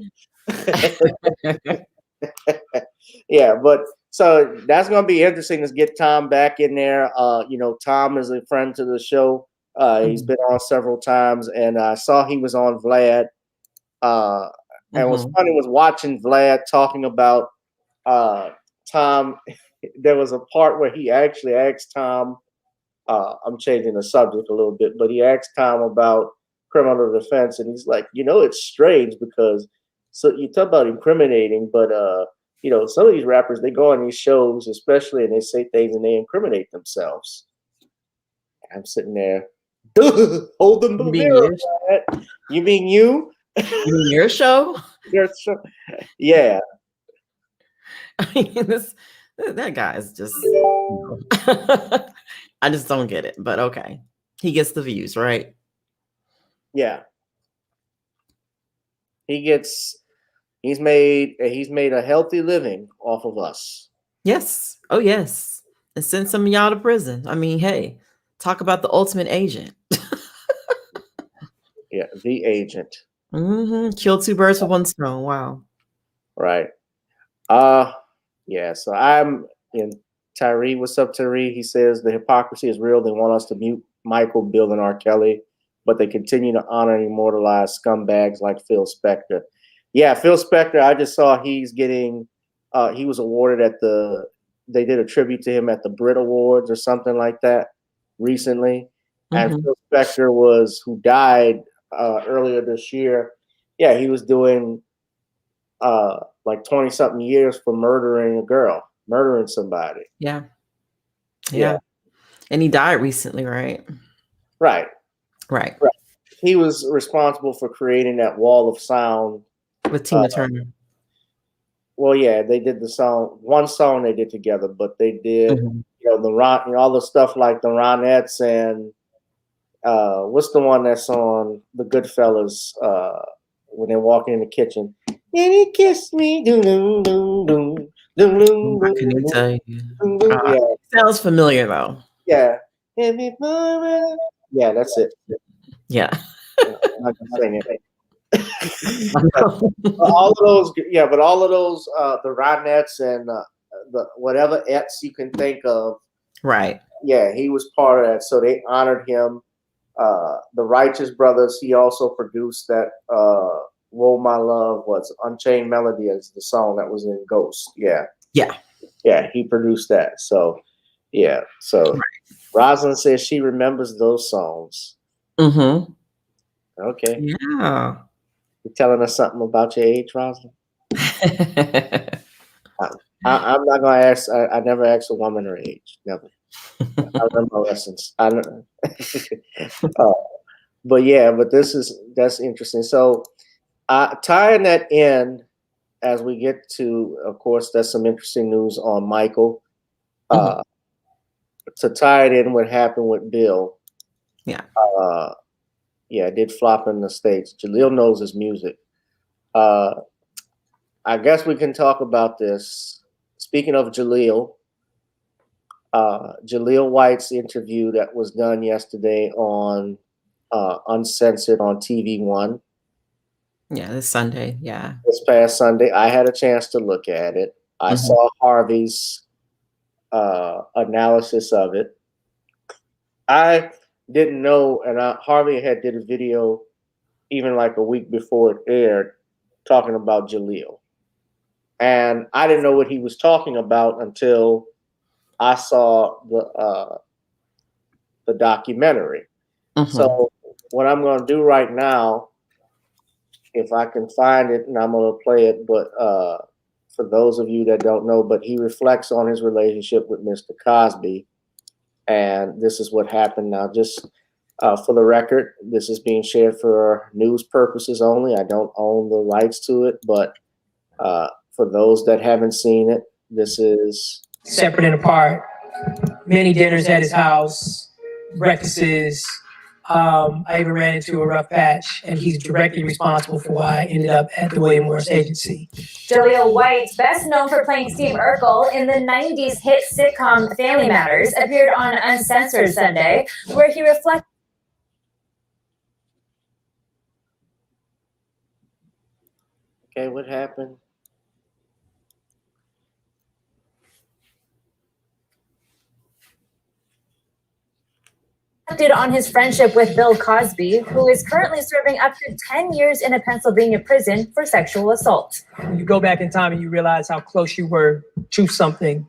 A: Yeah, but so that's going to be interesting to get Tom back in there. Tom is a friend to the show. He's been on several times, and I saw he was on Vlad. And what's funny was watching Vlad talking about Tom. There was a part where he actually asked Tom. I'm changing the subject a little bit, but he asked Tom about criminal defense, and he's like, it's strange because so you talk about incriminating, but some of these rappers, they go on these shows, especially, and they say things and they incriminate themselves. I'm sitting there, holding the mirror. You mean you?
B: You mean your show?
A: Your show? Yeah.
B: I mean, that guy is just. I just don't get it, but okay. He gets the views, right?
A: Yeah. He's made a healthy living off of us.
B: Yes. Oh, yes. And send some of y'all to prison. I mean, hey, talk about the ultimate agent.
A: Yeah, the agent.
B: Kill two birds with one stone. Wow.
A: Right. Yeah. So I'm in Tyree. What's up, Tyree? He says the hypocrisy is real. They want us to mute Michael, Bill, and R. Kelly, but they continue to honor and immortalize scumbags like Phil Spector. Yeah, Phil Spector. I just saw he's getting. He was awarded they did a tribute to him at the Brit Awards or something like that recently. And Phil Spector who died earlier this year. Yeah, he was doing like 20 something years for murdering somebody.
B: Yeah. And he died recently, right?
A: Right.
B: Right.
A: He was responsible for creating that wall of sound
B: with Tina Turner.
A: Well, yeah, they did one song they did together, but they did, all the stuff like the Ronettes and what's the one that's on the Goodfellas when they're walking in the kitchen? And he kissed me. Doom, doom, doom, doom, doom, doom,
B: I couldn't tell you.
A: Yeah.
B: Sounds familiar though.
A: Yeah. Yeah, that's it.
B: Yeah.
A: I'm not gonna sing it. all of those, but all of those, the Ronettes and the whatever ets you can think of,
B: right?
A: Yeah, he was part of that, so they honored him. The Righteous Brothers. He also produced that. "Roll My Love" was "Unchained Melody" as the song that was in Ghost. Yeah. He produced that. So, yeah. So, Rosalind says she remembers those songs. Okay.
B: Yeah.
A: You telling us something about your age, Rosalind? I'm not gonna ask. I never asked a woman her age. Never. I learned my lessons. But yeah, that's interesting. So, tying that in as we get to, of course, that's some interesting news on Michael. To tie it in, what happened with Bill?
B: Yeah.
A: It did flop in the States. Jaleel knows his music. I guess we can talk about this. Speaking of Jaleel White's interview that was done yesterday on Uncensored on TV One.
B: Yeah, this Sunday. Yeah.
A: This past Sunday, I had a chance to look at it. I saw Harvey's analysis of it. I didn't know, and Harvey had did a video even like a week before it aired talking about Jaleel. And I didn't know what he was talking about until I saw the documentary. So what I'm going to do right now, if I can find it, and I'm going to play it, but for those of you that don't know, but he reflects on his relationship with Mr. Cosby. And this is what happened. Now, just for the record, this is being shared for news purposes only. I don't own the rights to it, but for those that haven't seen it, this is
C: separate and apart. Many dinners at his house, breakfasts. I even ran into a rough patch, and he's directly responsible for why I ended up at the William Morris Agency.
D: Jaleel White, best known for playing Steve Urkel in the 90s hit sitcom Family Matters, appeared on Uncensored Sunday, where he reflected.
A: Okay, what happened?
D: reflected on his friendship with Bill Cosby, who is currently serving up to 10 years in a Pennsylvania prison for sexual assault.
C: When you go back in time and you realize how close you were to something,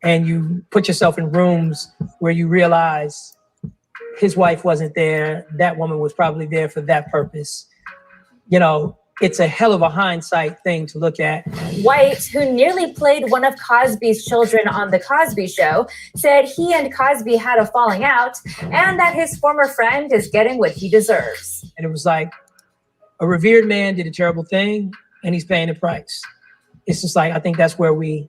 C: and you put yourself in rooms where you realize his wife wasn't there, that woman was probably there for that purpose. You know, it's a hell of a hindsight thing to look at.
D: White, who nearly played one of Cosby's children on The Cosby Show, said he and Cosby had a falling out and that his former friend is getting what he deserves.
C: And it was like, a revered man did a terrible thing and he's paying the price. It's just like, I think that's where we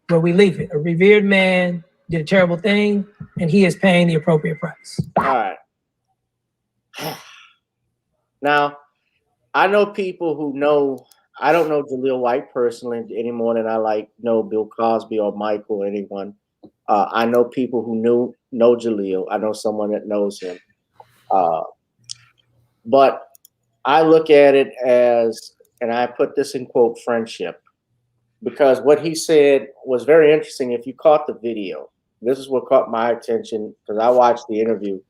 C: leave it. A revered man did a terrible thing and he is paying the appropriate price.
A: All right. Now, I know people who know, I don't know Jaleel White personally any more than I know Bill Cosby or Michael or anyone. I know people who know Jaleel. I know someone that knows him. But I look at it as, and I put this in quote, friendship, because what he said was very interesting. If you caught the video, this is what caught my attention because I watched the interview.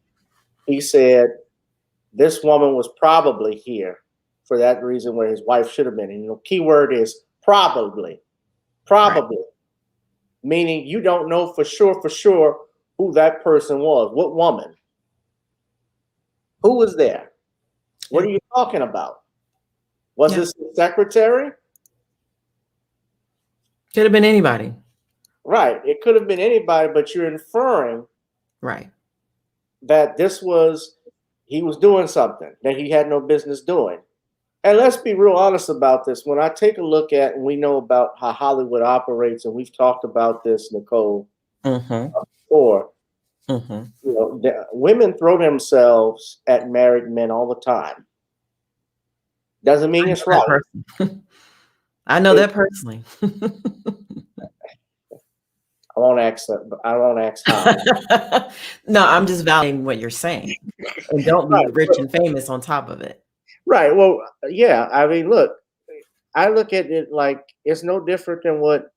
A: He said this woman was probably here for that reason where his wife should have been. And the key word is probably. Probably. Right. Meaning you don't know for sure who that person was. What woman? Who was there? What are you talking about? Was this the secretary?
B: Could have been anybody.
A: Right. It could have been anybody, but you're inferring
B: right
A: that he was doing something that he had no business doing. And let's be real honest about this. When I take a look at, and we know about how Hollywood operates, and we've talked about this, Nicole, before, you know, women throw themselves at married men all the time. Doesn't mean it's right.
B: I know that personally.
A: I won't ask how.
B: No, I'm just validating what you're saying. And don't be rich and famous on top of it.
A: Right. Well, yeah. I mean, look, I look at it like it's no different than what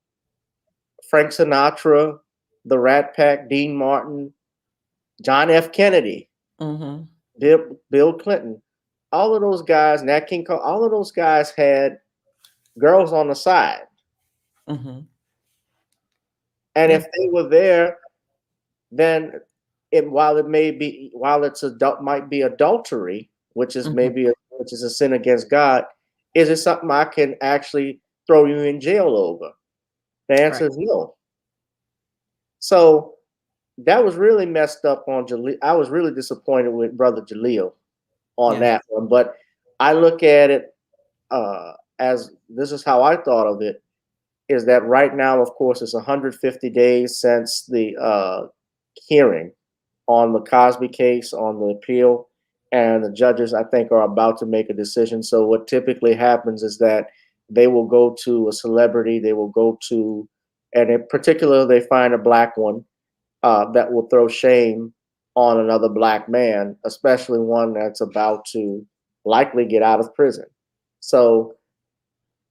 A: Frank Sinatra, the Rat Pack, Dean Martin, John F. Kennedy, Bill Clinton, all of those guys, Nat King Cole, all of those guys had girls on the side. And if they were there, then while it might be adultery, which is which is a sin against God, is it something I can actually throw you in jail over? The answer is no. So that was really messed up on Jaleel. I was really disappointed with Brother Jaleel on that one. But I look at it as this is how I thought of it, is that right now, of course, it's 150 days since the hearing on the Cosby case, on the appeal. And the judges, I think, are about to make a decision. So what typically happens is that they will go to a celebrity, they will go to, and in particular, they find a black one that will throw shame on another black man, especially one that's about to likely get out of prison. So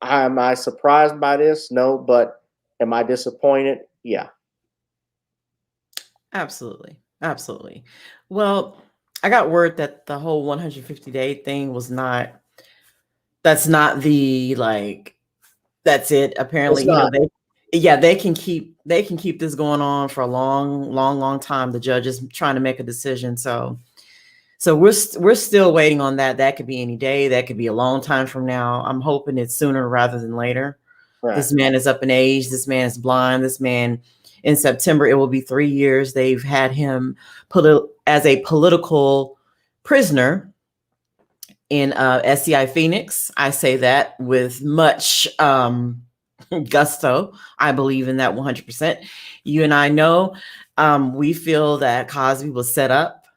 A: am I surprised by this? No, but am I disappointed? Yeah.
B: Absolutely. Absolutely. Well, I got word that the whole 150-day thing was that's not the, that's it. Apparently, they can keep this going on for a long time. The judge is trying to make a decision. So we're still waiting on that. That could be any day. That could be a long time from now. I'm hoping it's sooner rather than later. Right. This man is up in age. This man is blind. This man, in September, it will be 3 years. They've had him put as a political prisoner in SCI Phoenix. I say that with much gusto. I believe in that 100%. You and I know we feel that Cosby was set up.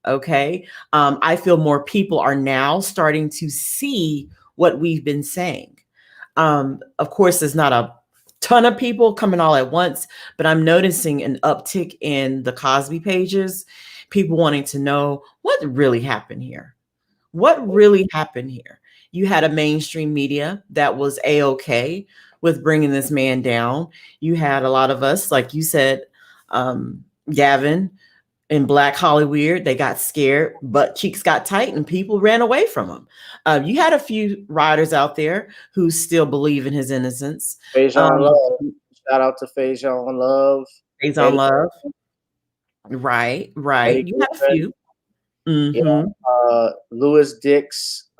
B: Okay. I feel more people are now starting to see what we've been saying. Of course, there's not a ton of people coming all at once, but I'm noticing an uptick in the Cosby pages, people wanting to know what really happened here. What really happened here? You had a mainstream media that was A-okay with bringing this man down. You had a lot of us, like you said, Gavin, in Black Hollywood, they got scared, butt cheeks got tight, and people ran away from him. You had a few writers out there who still believe in his innocence.
A: Faison Love. Shout out to Faison Love.
B: Faison Love. Right.
A: Eddie
B: You had a
A: Griffin.
B: few. Mm-hmm.
A: Yeah. Louis Dix.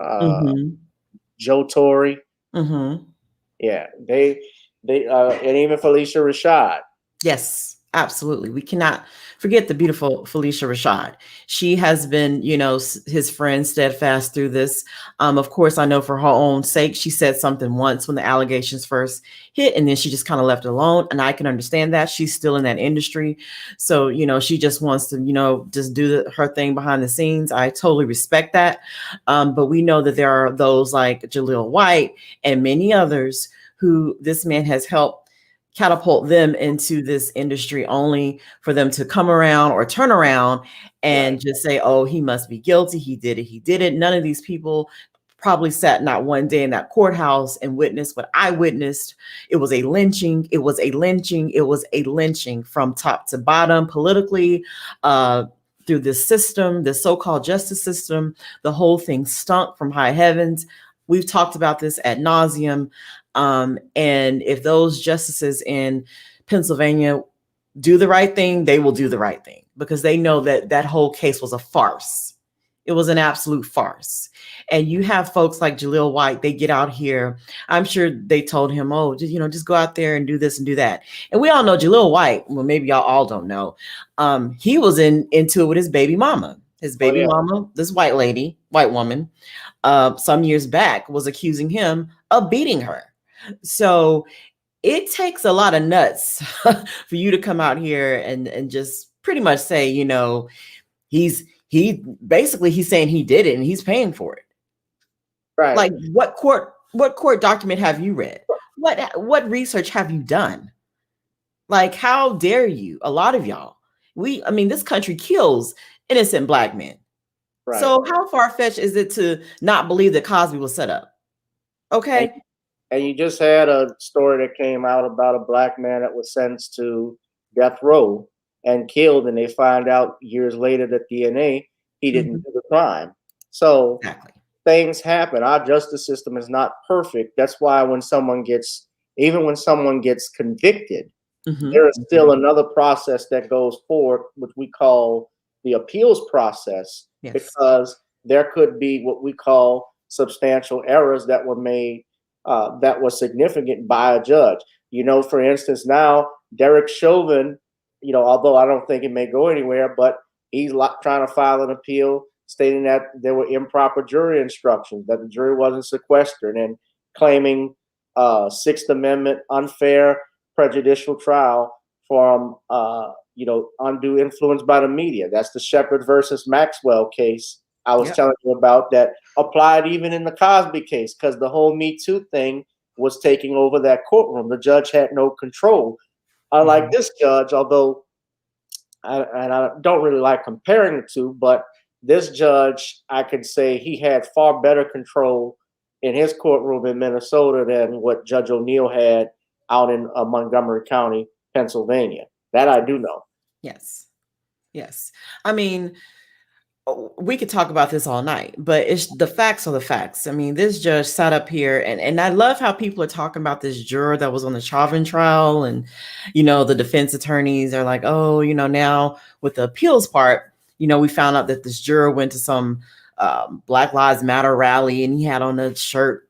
A: Joe Torre.
B: Mm-hmm.
A: Yeah. They and even Phylicia Rashad.
B: Yes, absolutely. We cannot forget the beautiful Phylicia Rashad. She has been, his friend, steadfast through this. Of course, I know for her own sake, she said something once when the allegations first hit, and then she just kind of left it alone. And I can understand that. She's still in that industry. So, she just wants to, just do her thing behind the scenes. I totally respect that. But we know that there are those like Jaleel White and many others who this man has helped catapult them into this industry, only for them to come around or turn around and just say, oh, he must be guilty. He did it. None of these people probably sat not one day in that courthouse and witnessed what I witnessed. It was a lynching. It was a lynching from top to bottom, politically, through this system, this so-called justice system. The whole thing stunk from high heavens. We've talked about this ad nauseum. And if those justices in Pennsylvania do the right thing, they will do the right thing, because they know that that whole case was a farce. It was an absolute farce. And you have folks like Jaleel White, they get out here. I'm sure they told him, oh, just go out there and do this and do that. And we all know Jaleel White, well, maybe y'all all don't know. He was into it with his baby mama. His baby mama, this white woman, some years back was accusing him of beating her. So it takes a lot of nuts for you to come out here and just pretty much say, he's saying he did it and he's paying for it.
A: Right.
B: Like what court document have you read? What research have you done? Like, how dare you? A lot of y'all. This country kills innocent Black men. Right. So how far-fetched is it to not believe that Cosby was set up? Okay.
A: And you just had a story that came out about a Black man that was sentenced to death row and killed, and they find out years later that DNA, he didn't do the crime. So things happen. Our justice system is not perfect. That's why when someone gets convicted, there is still another process that goes forward, which we call the appeals process, because there could be what we call substantial errors that were made that was significant by a judge. For instance, now Derek Chauvin, although I don't think it may go anywhere, but he's trying to file an appeal stating that there were improper jury instructions, that the jury wasn't sequestered, and claiming Sixth Amendment unfair prejudicial trial from undue influence by the media. That's the Shepard versus Maxwell case I was telling you about, that applied even in the Cosby case, because the whole Me Too thing was taking over that courtroom. The judge had no control. Unlike this judge, although I don't really like comparing the two, but this judge, I could say he had far better control in his courtroom in Minnesota than what Judge O'Neill had out in Montgomery County, Pennsylvania. That I do know.
B: Yes. We could talk about this all night, but the facts are the facts. This judge sat up here, and I love how people are talking about this juror that was on the Chauvin trial, and the defense attorneys are like, oh, now with the appeals part, we found out that this juror went to some Black Lives Matter rally, and he had on a shirt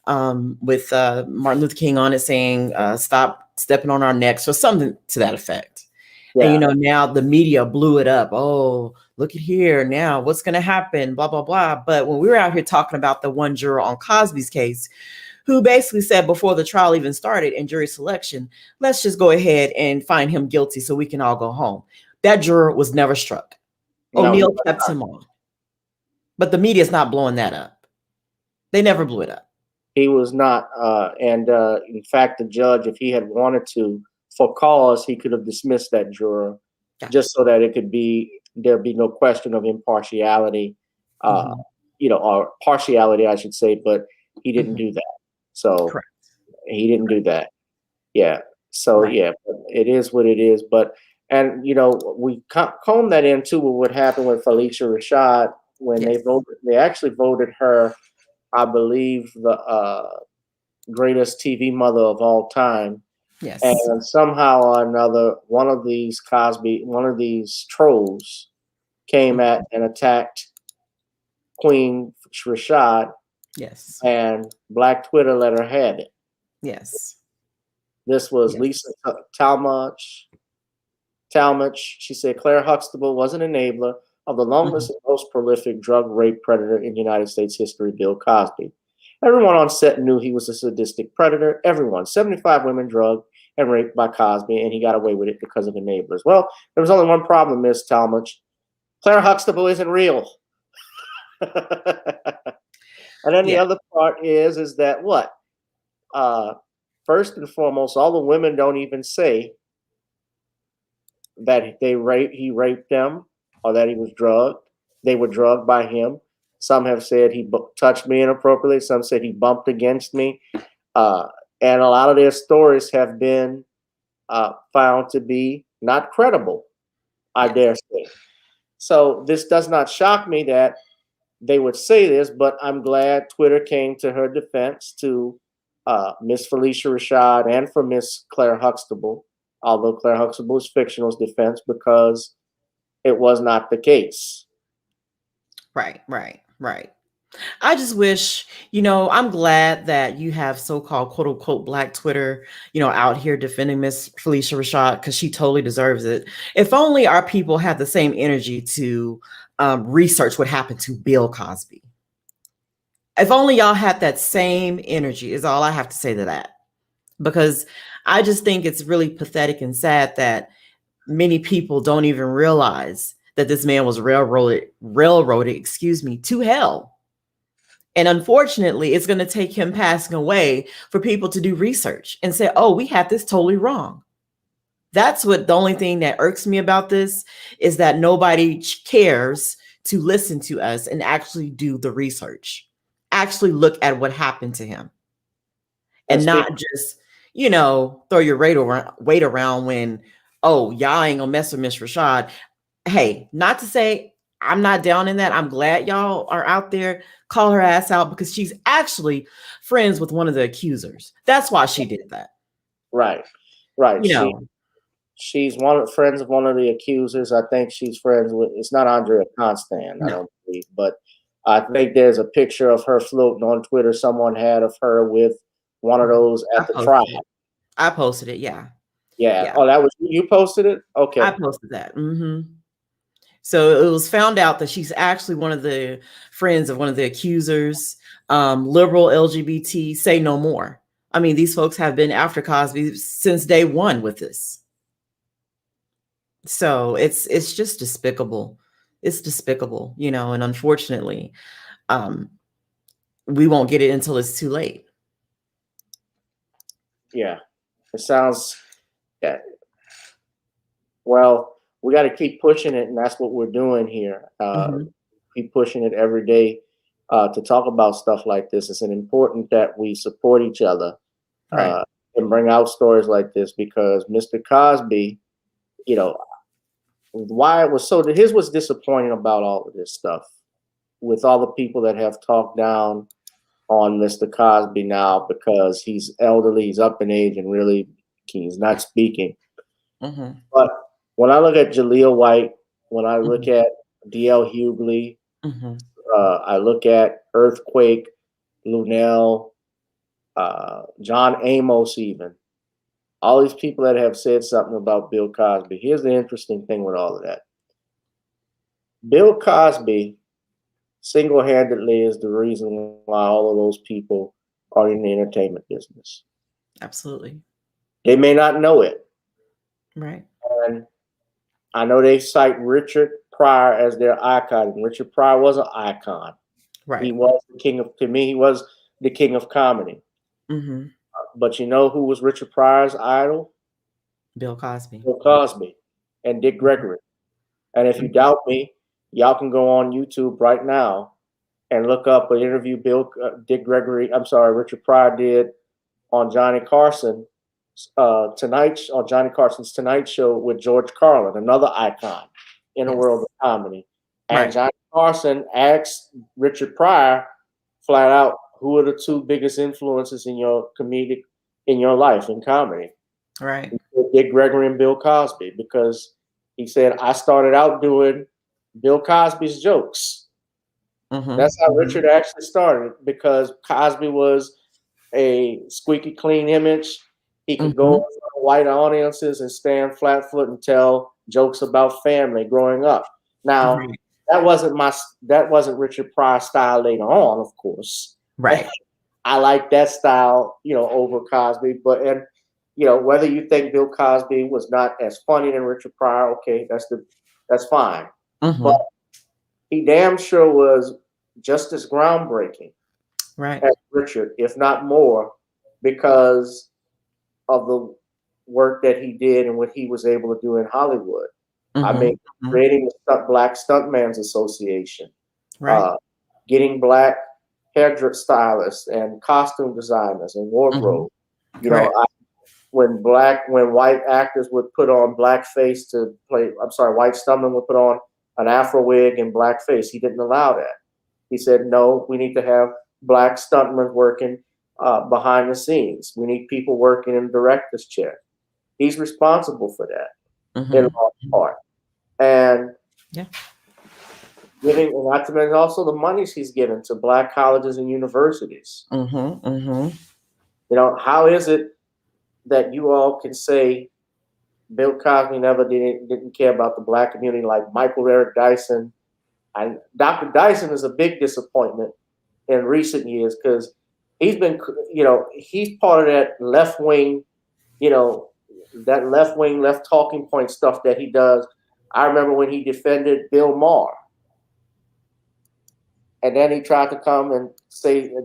B: with Martin Luther King on it saying, stop stepping on our necks, or something to that effect. And now the media blew it up. Oh, look at here now, what's going to happen, blah, blah, blah. But when we were out here talking about the one juror on Cosby's case, who basically said before the trial even started in jury selection, let's just go ahead and find him guilty so we can all go home. That juror was never struck. O'Neill kept him on. But the media is not blowing that up. They never blew it up.
A: He was not. And in fact, the judge, if he had wanted to, for cause, he could have dismissed that juror just so that there'd be no question of impartiality, or partiality, I should say, but he didn't do that. So he didn't do that. Yeah. So, but it is what it is. But And we comb that into what happened with Phylicia Rashad when they voted. They actually voted her, I believe, the greatest TV mother of all time.
B: Yes.
A: And somehow or another, one of these trolls came at and attacked Queen Rashad.
B: Yes.
A: And Black Twitter let her have it.
B: Yes.
A: This was Lisa Talmadge. She said Claire Huxtable was an enabler of the longest and most prolific drug rape predator in United States history, Bill Cosby. Everyone on set knew he was a sadistic predator. Everyone. 75 women drugged and raped by Cosby, and he got away with it because of enablers. Well, there was only one problem, Miss Talmadge. Claire Huxtable isn't real. And then the other part is that what? First and foremost, all the women don't even say that he raped them or that he was drugged. They were drugged by him. Some have said he touched me inappropriately. Some said he bumped against me. And a lot of their stories have been found to be not credible, I dare say. So this does not shock me that they would say this, but I'm glad Twitter came to her defense, to Miss Phylicia Rashad and for Miss Claire Huxtable, although Claire Huxtable's fictional's defense, because it was not the case.
B: Right. I just wish, I'm glad that you have so-called quote unquote Black Twitter, out here defending Miss Phylicia Rashad, because she totally deserves it. If only our people had the same energy to research what happened to Bill Cosby. If only y'all had that same energy, is all I have to say to that. Because I just think it's really pathetic and sad that many people don't even realize that this man was railroaded, to hell. And unfortunately, it's going to take him passing away for people to do research and say, oh, we had this totally wrong. That's what the only thing that irks me about this is that nobody cares to listen to us and actually do the research, actually look at what happened to him, and not just, throw your weight around when, oh, y'all ain't gonna mess with Miss Rashad. Hey, not to say I'm not down in that. I'm glad y'all are out there. Call her ass out, because she's actually friends with one of the accusers. That's why she did that.
A: Right. She's friends of one of the accusers. I think she's friends with, it's not Andrea Constant, I don't believe, but I think there's a picture of her floating on Twitter. Someone had of her with one of those at the trial.
B: I posted it. Yeah.
A: Oh, that was you posted it? Okay.
B: I posted that. So it was found out that she's actually one of the friends of one of the accusers, liberal LGBT, say no more. I mean, these folks have been after Cosby since day one with this. So it's just despicable. It's despicable, and unfortunately, we won't get it until it's too late.
A: Yeah, it sounds, well, we got to keep pushing it, and that's what we're doing here. Keep pushing it every day to talk about stuff like this. It's important that we support each other and bring out stories like this, because Mr. Cosby, why it was so, here's what's disappointing about all of this stuff, with all the people that have talked down on Mr. Cosby now because he's elderly, he's up in age, and really he's not speaking. But when I look at Jaleel White, when I look at D.L. Hughley, I look at Earthquake, Lunell, John Amos, even all these people that have said something about Bill Cosby. Here's the interesting thing with all of that. Bill Cosby single-handedly is the reason why all of those people are in the entertainment business.
B: Absolutely.
A: They may not know it.
B: Right.
A: And I know they cite Richard Pryor as their icon. And Richard Pryor was an icon.
B: Right.
A: He was the king of, to me, he was the king of comedy. But you know who was Richard Pryor's idol?
B: Bill Cosby.
A: Bill Cosby and Dick Gregory. And if you doubt me, y'all can go on YouTube right now and look up an interview Richard Pryor did on Johnny Carson Johnny Carson's Tonight Show with George Carlin, another icon in the
B: Yes.
A: world of comedy. And
B: Right.
A: Johnny Carson asked Richard Pryor flat out, who are the two biggest influences in your life in comedy?
B: Right.
A: Dick Gregory and Bill Cosby, because he said, I started out doing Bill Cosby's jokes.
B: Mhm.
A: That's how
B: Mhm.
A: Richard actually started, because Cosby was a squeaky clean image. He could go in front of white audiences and stand flat foot and tell jokes about family growing up. Now,
B: Right.
A: that wasn't Richard Pryor's style later on, of course.
B: Right.
A: I like that style, over Cosby. But whether you think Bill Cosby was not as funny than Richard Pryor, okay, that's fine.
B: Mhm.
A: But he damn sure was just as groundbreaking
B: Right.
A: as Richard, if not more, because of the work that he did and what he was able to do in Hollywood. I mean,
B: Mhm.
A: creating the Black Stuntman's Association,
B: Right.
A: getting black hair stylists and costume designers and wardrobe.
B: Correct.
A: When white actors would put on blackface to play, white stuntmen would put on an Afro wig and blackface, he didn't allow that. He said, no, we need to have black stuntmen working behind the scenes. We need people working in the director's chair. He's responsible for that in large part. And
B: Yeah.
A: and not to mention also the monies he's given to black colleges and universities. How is it that you all can say Bill Cosby never didn't care about the black community, like Michael Eric Dyson? And Dr. Dyson is a big disappointment in recent years, because he's been, he's part of that left wing, left talking point stuff that he does. I remember when he defended Bill Maher. And then he tried to come and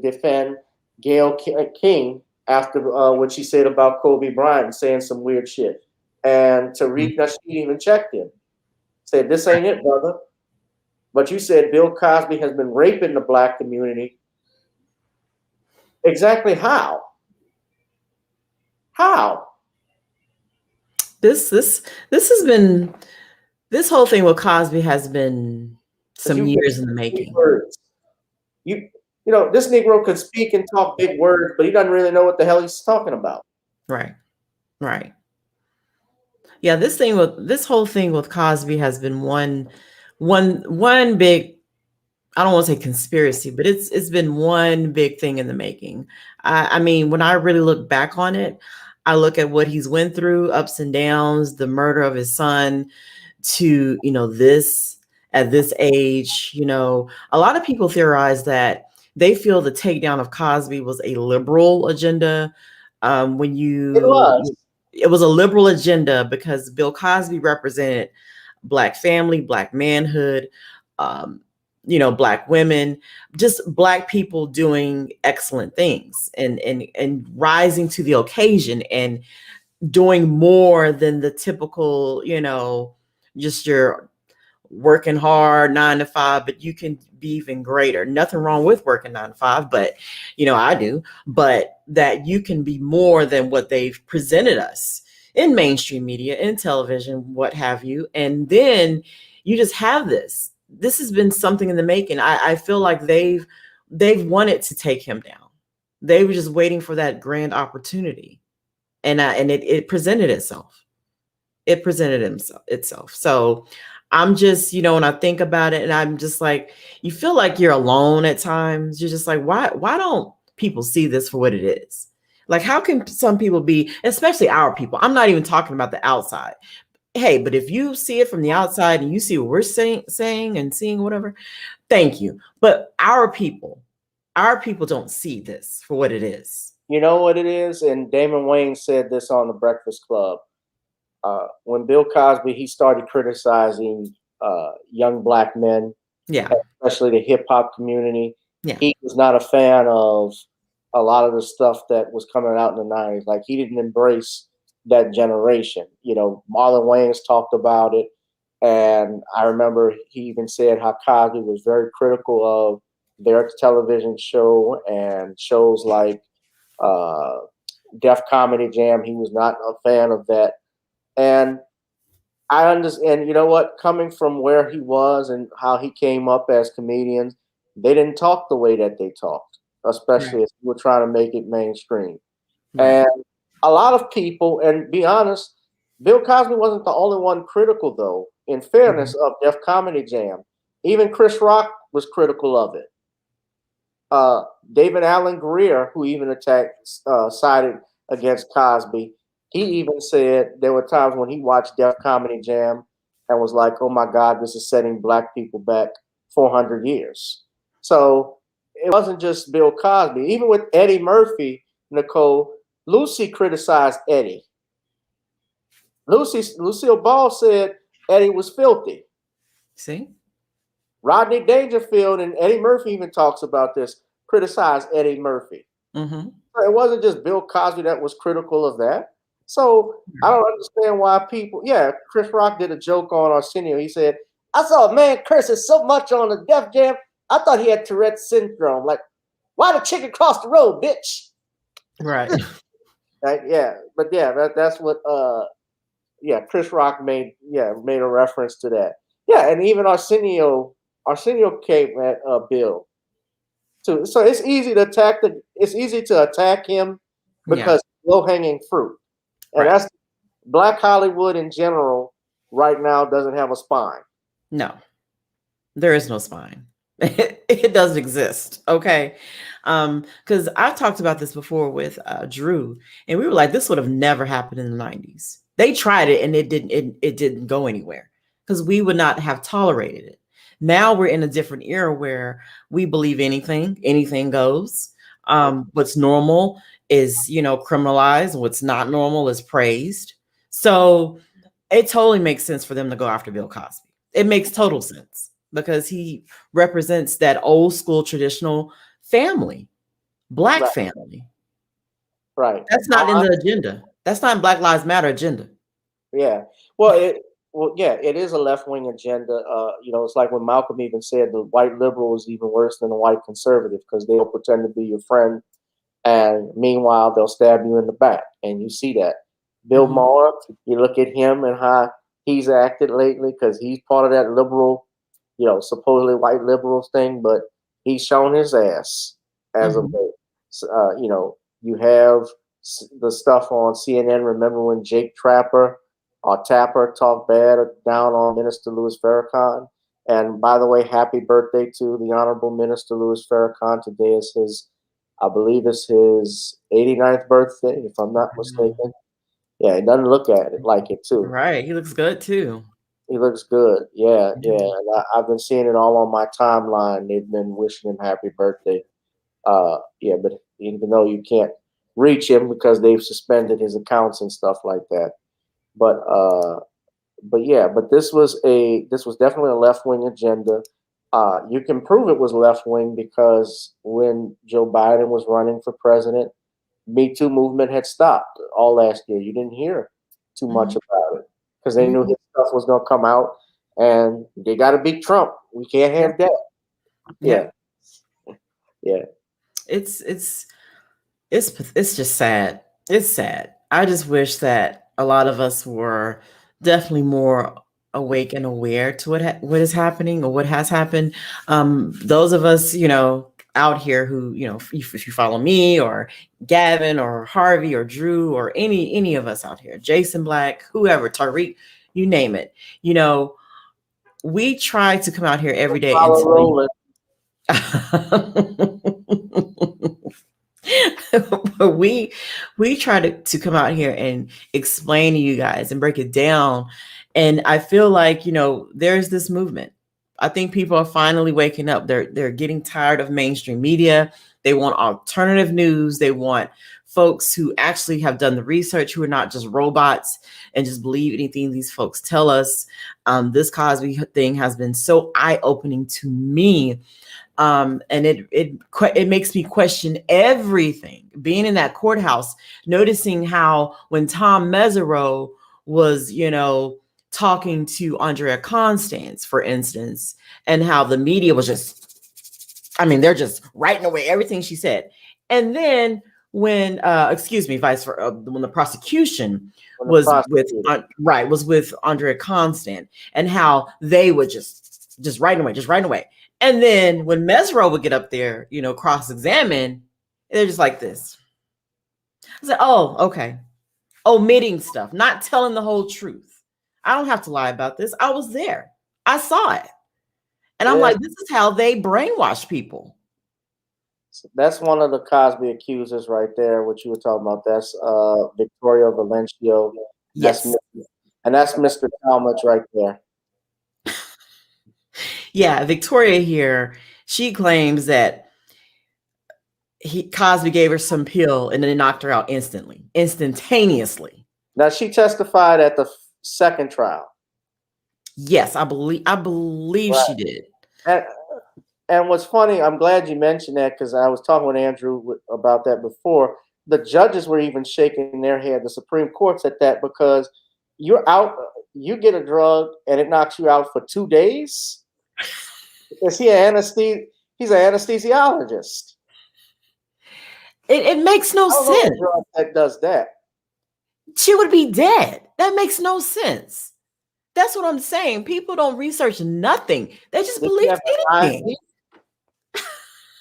A: defend Gayle King after what she said about Kobe Bryant, saying some weird shit. And Tariq Nasheed even checked him, said, this ain't it, brother. But you said Bill Cosby has been raping the black community. Exactly how? How?
B: This has been, this whole thing with Cosby has been some years in the making.
A: Words. This Negro could speak and talk big words, but he doesn't really know what the hell he's talking about.
B: Right. Right. Yeah, this whole thing with Cosby has been one big, I don't want to say conspiracy, but it's been one big thing in the making. I mean, when I really look back on it, I look at what he's went through, ups and downs, the murder of his son, to this at this age. A lot of people theorize that they feel the takedown of Cosby was a liberal agenda. It was a liberal agenda because Bill Cosby represented Black family, Black manhood, Black women, just Black people doing excellent things and rising to the occasion and doing more than the typical, just your working hard 9 to 5, but you can be even greater. Nothing wrong with working 9 to 5, but I do, but that you can be more than what they've presented us in mainstream media, in television, what have you. And then you just have this has been something in the making. I feel like they've wanted to take him down. They were just waiting for that grand opportunity. And it presented itself. It presented itself. So I'm just, when I think about it, and I'm just like, you feel like you're alone at times. You're just like, why don't people see this for what it is? Like, how can some people be, especially our people? I'm not even talking about the outside. Hey, but if you see it from the outside and you see what we're saying and seeing whatever, thank you. But our people don't see this for what it is.
A: You know what it is? And Damon Wayans said this on The Breakfast Club. When Bill Cosby, he started criticizing young Black men, especially the hip hop community.
B: Yeah.
A: He was not a fan of a lot of the stuff that was coming out in the 90s. Like, he didn't embrace that generation. Marlon Wayans talked about it. And I remember he even said how Cosby was very critical of their television show and shows like Def Comedy Jam. He was not a fan of that. And I understand, you know what, coming from where he was and how he came up as comedians, they didn't talk the way that they talked, especially if you were trying to make it mainstream.
B: Right.
A: And a lot of people, and be honest, Bill Cosby wasn't the only one critical, though, in fairness, of Def Comedy Jam. Even Chris Rock was critical of it. David Allen Greer, who even sided against Cosby, he even said there were times when he watched Def Comedy Jam and was like, oh my God, this is setting black people back 400 years. So it wasn't just Bill Cosby. Even with Eddie Murphy, Nicole, Lucy criticized Eddie. Lucille Ball said Eddie was filthy.
B: See?
A: Rodney Dangerfield and Eddie Murphy even talks about this, criticized Eddie Murphy.
B: Mm-hmm.
A: It wasn't just Bill Cosby that was critical of that. So I don't understand why people, Chris Rock did a joke on Arsenio. He said, I saw a man cursing so much on the Def Jam, I thought he had Tourette's syndrome. Like, why the chicken cross the road, bitch?
B: Right.
A: Right, that's what Chris Rock made a reference to that. Yeah, and even Arsenio came at Bill too. So it's easy to attack him because low-hanging fruit. And that's Black Hollywood in general right now doesn't have a spine.
B: No. There is no spine. It doesn't exist. Okay. Because I've talked about this before with Drew, and we were like, this would have never happened in the 90s. They tried it and it didn't go anywhere because we would not have tolerated it. Now we're in a different era where we believe anything goes. What's normal is, criminalized. What's not normal is praised. So it totally makes sense for them to go after Bill Cosby. It makes total sense because he represents that old school traditional family, black family.
A: Right.
B: That's not in the agenda. That's not in Black Lives Matter agenda.
A: Yeah. Well, it is a left-wing agenda. It's like when Malcolm even said the white liberal is even worse than the white conservative because they'll pretend to be your friend, and meanwhile they'll stab you in the back. And you see that. Bill Maher, you look at him and how he's acted lately because he's part of that liberal, supposedly white liberals thing, but he's shown his ass as of late. You have the stuff on CNN. Remember when Jake Tapper talked bad or down on Minister Louis Farrakhan? And by the way, happy birthday to the Honorable Minister Louis Farrakhan. Today is I believe it's his 89th birthday, if I'm not mistaken. Yeah, he doesn't look at it like it too.
B: Right, he looks good too.
A: He looks good. Yeah. And I've been seeing it all on my timeline. They've been wishing him happy birthday. But even though you can't reach him because they've suspended his accounts and stuff like that. But this was definitely a left-wing agenda. You can prove it was left-wing because when Joe Biden was running for president, Me Too movement had stopped all last year. You didn't hear too much about it because they knew his stuff was going to come out, and they got to beat Trump. We can't have that. Yeah.
B: It's just sad. It's sad. I just wish that a lot of us were definitely more awake and aware to what is happening or what has happened. Those of us, out here who, if you follow me or Gavin or Harvey or Drew or any of us out here, Jason Black, whoever, Tariq, you name it, we try to come out here every day and we try to come out here and explain to you guys and break it down. And I feel like, there's this movement. I think people are finally waking up. They're getting tired of mainstream media. They want alternative news. They want folks who actually have done the research, who are not just robots and just believe anything these folks tell us. This Cosby thing has been so eye-opening to me. And it makes me question everything. Being in that courthouse, noticing how when Tom Mesereau was, talking to Andrea Constance, for instance, and how the media was they're just writing away everything she said. And then when when the prosecution
A: When the
B: was
A: prosecutor-
B: was with Andrea Constant, and how they would just writing away. And then when Mesereau would get up there, cross-examine, they're just like this. I said, oh, okay. Omitting stuff, not telling the whole truth. I don't have to lie about this. I was there. I saw it. And I'm like, this is how they brainwash people.
A: That's one of the Cosby accusers right there, what you were talking about. That's Victoria Valencio.
B: Yes.
A: And that's Mr. Talmadge right there.
B: Yeah, Victoria here, she claims that Cosby gave her some pill and then they knocked her out instantaneously.
A: Now, she testified at the second trial.
B: Yes, I believe right. She did.
A: And what's funny, I'm glad you mentioned that, because I was talking with Andrew about that before. The judges were even shaking their head, the Supreme Court said that, because you're out, you get a drug and it knocks you out for 2 days. Is he he's an anesthesiologist.
B: It makes no sense.
A: That does that.
B: She would be dead. That makes no sense. That's what I'm saying. People don't research nothing. They just believe anything.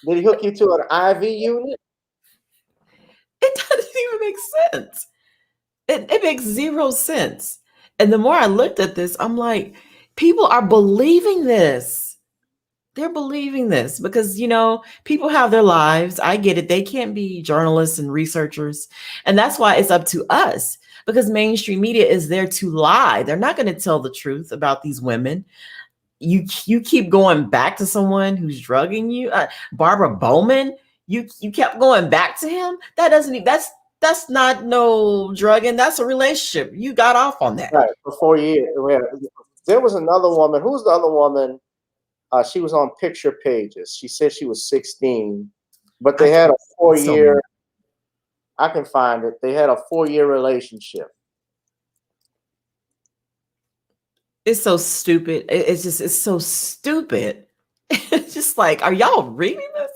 A: Did he hook you to an IV unit?
B: It doesn't even make sense. It makes zero sense. And the more I looked at this, I'm like, people are believing this. They're believing this because, people have their lives. I get it. They can't be journalists and researchers. And that's why it's up to us, because mainstream media is there to lie. They're not going to tell the truth about these women. You keep going back to someone who's drugging you. Barbara Bowman, you kept going back to him. That's not no drugging. That's a relationship. You got off on that.
A: Right, for 4 years. There was another woman. Who's the other woman? She was on picture pages. She said she was 16, but they had a 4-year. I can find it. They had a 4-year relationship.
B: It's so stupid. It's so stupid. It's just like, are y'all reading this?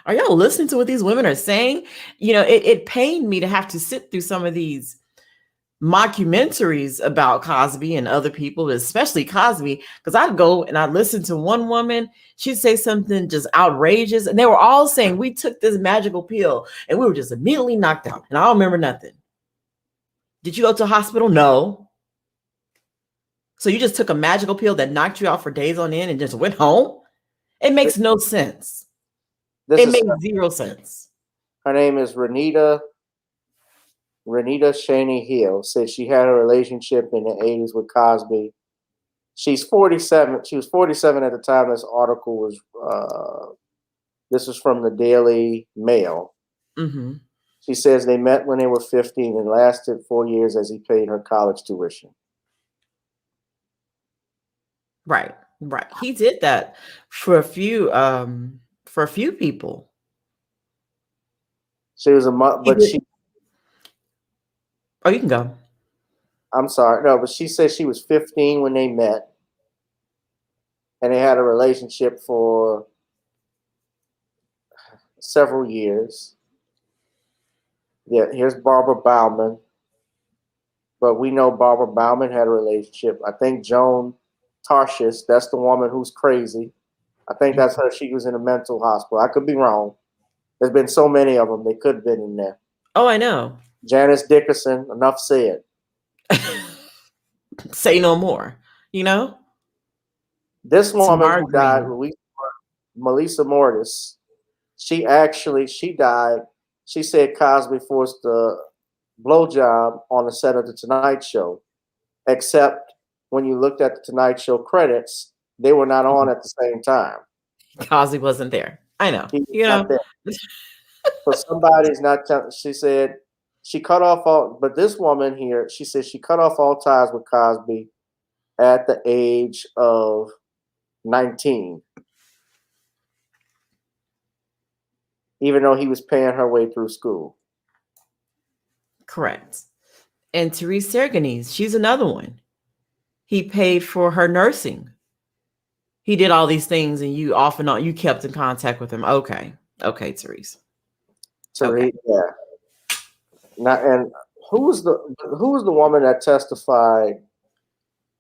B: Are y'all listening to what these women are saying? It pained me to have to sit through some of these mockumentaries about Cosby and other people, especially Cosby, because I'd go and I'd listen to one woman, she'd say something just outrageous, and they were all saying, we took this magical pill and we were just immediately knocked out. And I don't remember nothing. Did you go to a hospital? No. So you just took a magical pill that knocked you out for days on end and just went home? It makes no sense. It makes zero sense.
A: Her name is Renita Shaney Hill. Said she had a relationship in the 80s with Cosby. She's 47. She was 47 at the time this article was. This is from the Daily Mail.
B: Mm-hmm.
A: She says they met when they were 15 and lasted 4 years as he paid her college tuition.
B: Right. He did that for a few people.
A: She was she.
B: Oh, you can go.
A: I'm sorry. No, but she said she was 15 when they met. And they had a relationship for several years. Yeah, here's Barbara Bauman. But we know Barbara Bauman had a relationship. I think Joan Tarshish, that's the woman who's crazy. I think that's her. She was in a mental hospital. I could be wrong. There's been so many of them. They could have been in there.
B: Oh, I know.
A: Janice Dickerson, enough said.
B: Say no more,
A: This woman who died, Melissa Mortis, she died. She said Cosby forced a blowjob on the set of The Tonight Show, except when you looked at The Tonight Show credits, they were not on at the same time.
B: Cosby wasn't there. I know.
A: So somebody's not telling. She said she cut off all, but this woman here, she said she cut off all ties with Cosby at the age of 19. Even though he was paying her way through school.
B: Correct. And Therese Serganese, she's another one. He paid for her nursing. He did all these things and you off and on, you kept in contact with him. Okay, Therese.
A: Okay. Yeah. Now, and who was the woman that testified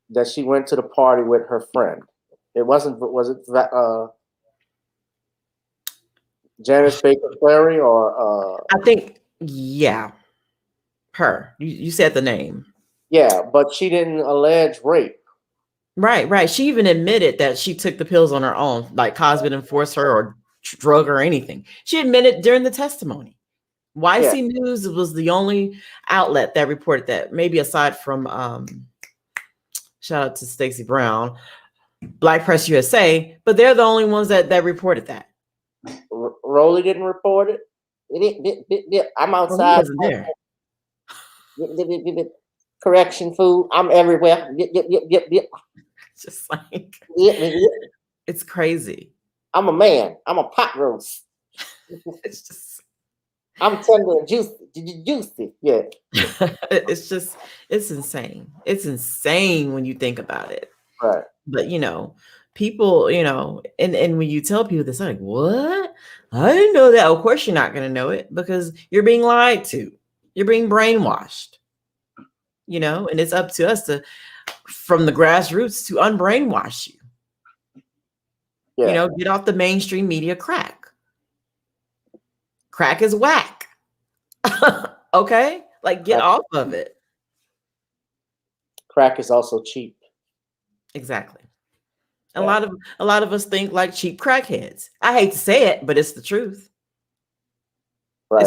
A: that she went to the party with her friend? It wasn't. Was it Janice Baker Clary or?
B: I think, yeah, her. You said the name.
A: Yeah, but she didn't allege rape.
B: Right. She even admitted that she took the pills on her own, like Cosby didn't force her or drug her or anything. She admitted during the testimony. YC News was the only outlet that reported that, maybe aside from shout out to Stacey Brown, Black Press USA, but they're the only ones that reported that.
A: Rowley didn't report it. I'm outside.
B: Well, he wasn't there.
A: Correction food. I'm everywhere.
B: Just like it's crazy.
A: I'm a man. I'm a pot roast.
B: It's just
A: I'm tender and juicy. Yeah.
B: it's insane. It's insane when you think about it.
A: Right.
B: But people, and when you tell people this, like, what? I didn't know that. Of course, you're not going to know it because you're being lied to. You're being brainwashed. And it's up to us to, from the grassroots, to unbrainwash you.
A: Yeah.
B: Get off the mainstream media crack. Crack is whack. Okay? Like, get off of it.
A: Crack is also cheap.
B: Exactly. A lot of us think like cheap crackheads. I hate to say it, but it's the truth.
A: Right.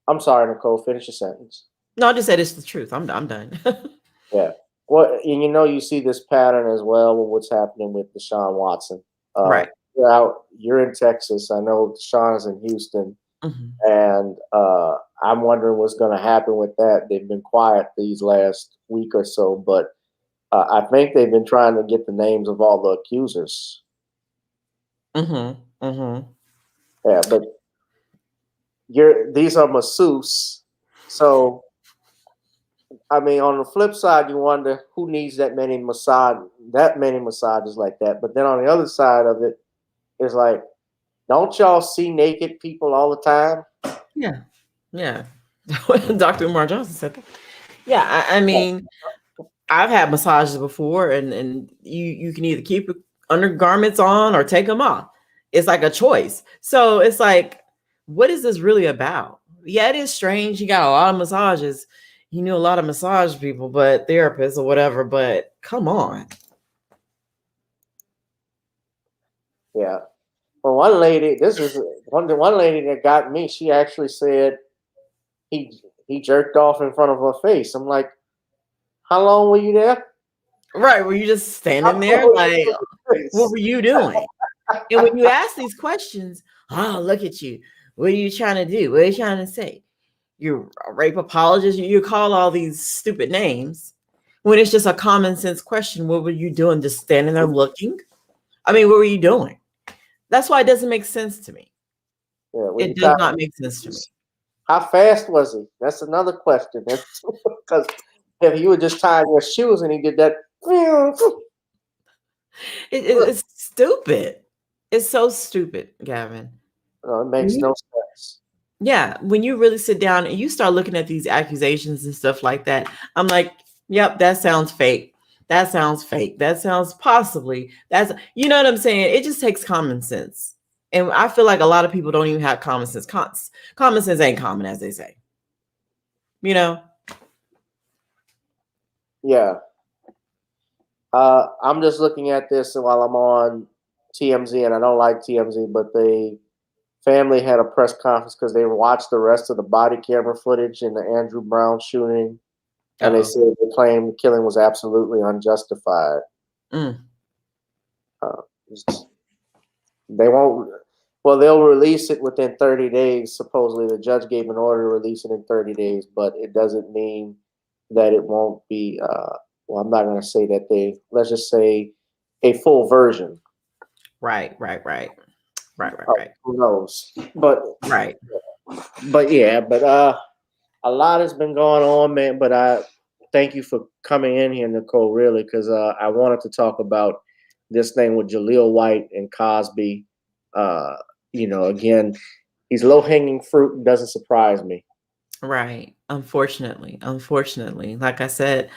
A: I'm sorry, Nicole, finish your sentence.
B: No, I just said it's the truth. I'm done.
A: Yeah. Well, and you see this pattern as well with what's happening with Deshaun Watson.
B: Right.
A: You're in Texas. I know Deshaun is in Houston.
B: Mm-hmm.
A: And I'm wondering what's going to happen with that. They've been quiet these last week or so, but I think they've been trying to get the names of all the accusers.
B: Mm-hmm. Mm-hmm.
A: Yeah, but these are masseuses. So, I mean, on the flip side, you wonder who needs that many massages like that. But then on the other side of it, it's like, don't y'all see naked people all the time?
B: Yeah. Dr. Umar Johnson said that. Yeah, I mean, I've had massages before, and you can either keep undergarments on or take them off. It's like a choice. So it's like, what is this really about? Yeah, it is strange. You got a lot of massages. You knew a lot of massage people, but therapists or whatever. But come on.
A: Yeah. Well, one lady, one lady that got me. She actually said he jerked off in front of her face. I'm like, how long were you there?
B: Right. Were you just standing there? Like, what were you doing? And when you ask these questions, oh, look at you. What are you trying to do? What are you trying to say? You're a rape apologist. You call all these stupid names when it's just a common sense question. What were you doing? Just standing there looking? I mean, what were you doing? That's why it doesn't make sense to me.
A: Yeah,
B: it does not make sense to me.
A: How fast was he? That's another question. Because if you were just tying your shoes and he did that,
B: it's stupid. It's so stupid, Gavin.
A: It makes no sense.
B: Yeah, when you really sit down and you start looking at these accusations and stuff like that, I'm like, yep, that sounds fake. That sounds fake. That sounds possibly. You know what I'm saying? It just takes common sense. And I feel like a lot of people don't even have common sense. Common sense ain't common, as they say.
A: Yeah. I'm just looking at this while I'm on TMZ, and I don't like TMZ, but the family had a press conference because they watched the rest of the body camera footage in the Andrew Brown shooting, and they said they claimed the killing was absolutely unjustified. They won't. Well, they'll release it within 30 days. Supposedly, the judge gave an order to release it in 30 days, but it doesn't mean that it won't be. Well, I'm not going to say that let's just say a full version.
B: Right.
A: Who knows? But
B: right.
A: But yeah, a lot has been going on, man. But I thank you for coming in here, Nicole, really, because I wanted to talk about this thing with Jaleel White and Cosby. Again, he's low-hanging fruit and doesn't surprise me.
B: Right. Unfortunately, like I said,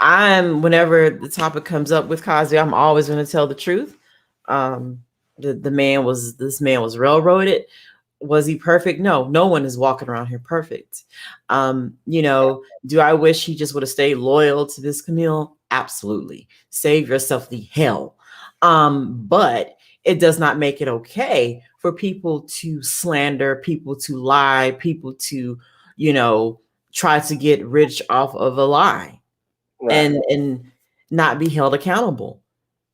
B: whenever the topic comes up with Cosby, I'm always going to tell the truth. This man was railroaded. Was he perfect? No, no one is walking around here perfect. Do I wish he just would have stayed loyal to this Camille? Absolutely. Save yourself the hell. But it does not make it okay for people to slander, people to lie, people to, try to get rich off of a lie,
A: Right.
B: and not be held accountable.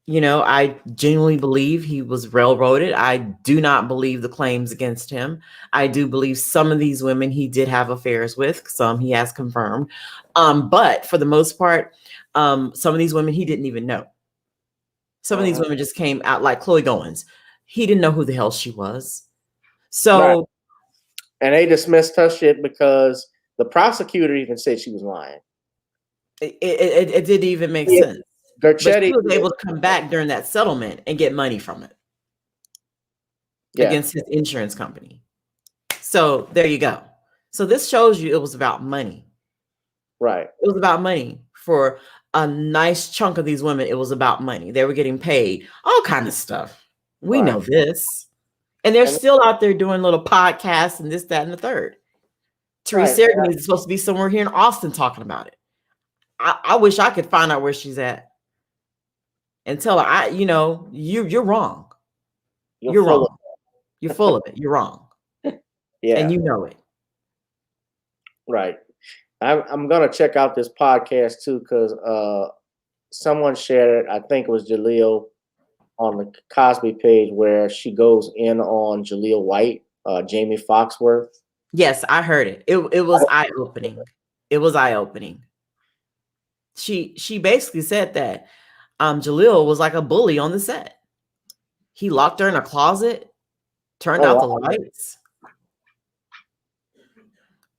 B: I genuinely believe he was railroaded. I do not believe the claims against him. I do believe some of these women he did have affairs with, some he has confirmed. But for the most part, some of these women he didn't even know. Some of these women just came out, like Chloe Goins. He didn't know who the hell she was. So,
A: Right. And they dismissed her shit because the prosecutor even said she was lying.
B: it didn't even make
A: Yeah.
B: sense. But she
A: Garcetti
B: was able to come back during that settlement and get money from it against his insurance company. So there you go. So this shows you it was about money.
A: Right.
B: It was about money. For a nice chunk of these women, it was about money. They were getting paid, all kind of stuff. We know this. And they're still out there doing little podcasts and this, that, and the third. Teresa is supposed to be somewhere here in Austin talking about it. I wish I could find out where she's at and tell her, you're wrong. You're wrong. You're full of it. You're wrong.
A: Yeah.
B: And you know it.
A: Right. I'm going to check out this podcast too, because someone shared it. I think it was Jaleel on the Cosby page, where she goes in on Jaleel White, Jamie Foxworth.
B: Yes, I heard it. It was eye-opening. It was eye-opening. She basically said that Jaleel was like a bully on the set. He locked her in a closet, turned out the lights.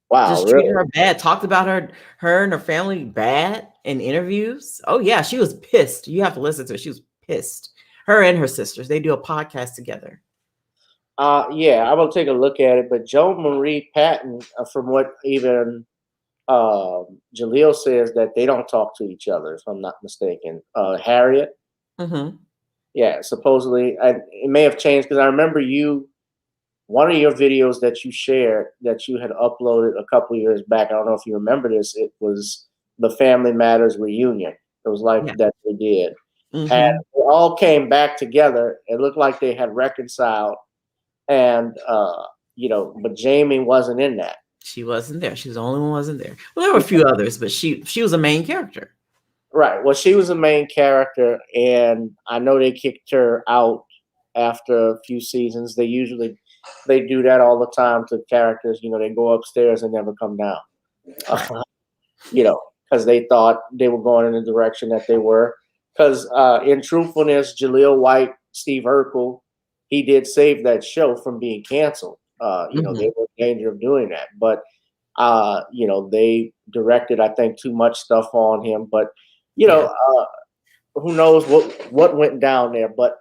A: Wow,
B: just treated her bad, talked about her and her family bad in interviews. Oh yeah, she was pissed. You have to listen to it. She was pissed. Her and her sisters, they do a podcast together.
A: Yeah, I will take a look at it. But Joe Marie Patton, from what even Jaleel says, that they don't talk to each other, if I'm not mistaken. Harriet.
B: Mm-hmm.
A: Yeah, supposedly. It may have changed, because I remember one of your videos that you shared that you had uploaded a couple of years back. I don't know if you remember this. It was the Family Matters reunion. It was like that they did. Mm-hmm. And they all came back together. It looked like they had reconciled. And, but Jamie wasn't in that.
B: She wasn't there. She was the only one who wasn't there. Well, there were a few others, but she was a main character.
A: Right. Well, she was a main character. And I know they kicked her out after a few seasons. They do that all the time to characters. They go upstairs and never come down. Because they thought they were going in the direction that they were. Because in truthfulness, Jaleel White, Steve Urkel, he did save that show from being canceled. They were in danger of doing that. But, they directed, I think, too much stuff on him. But, who knows what went down there. But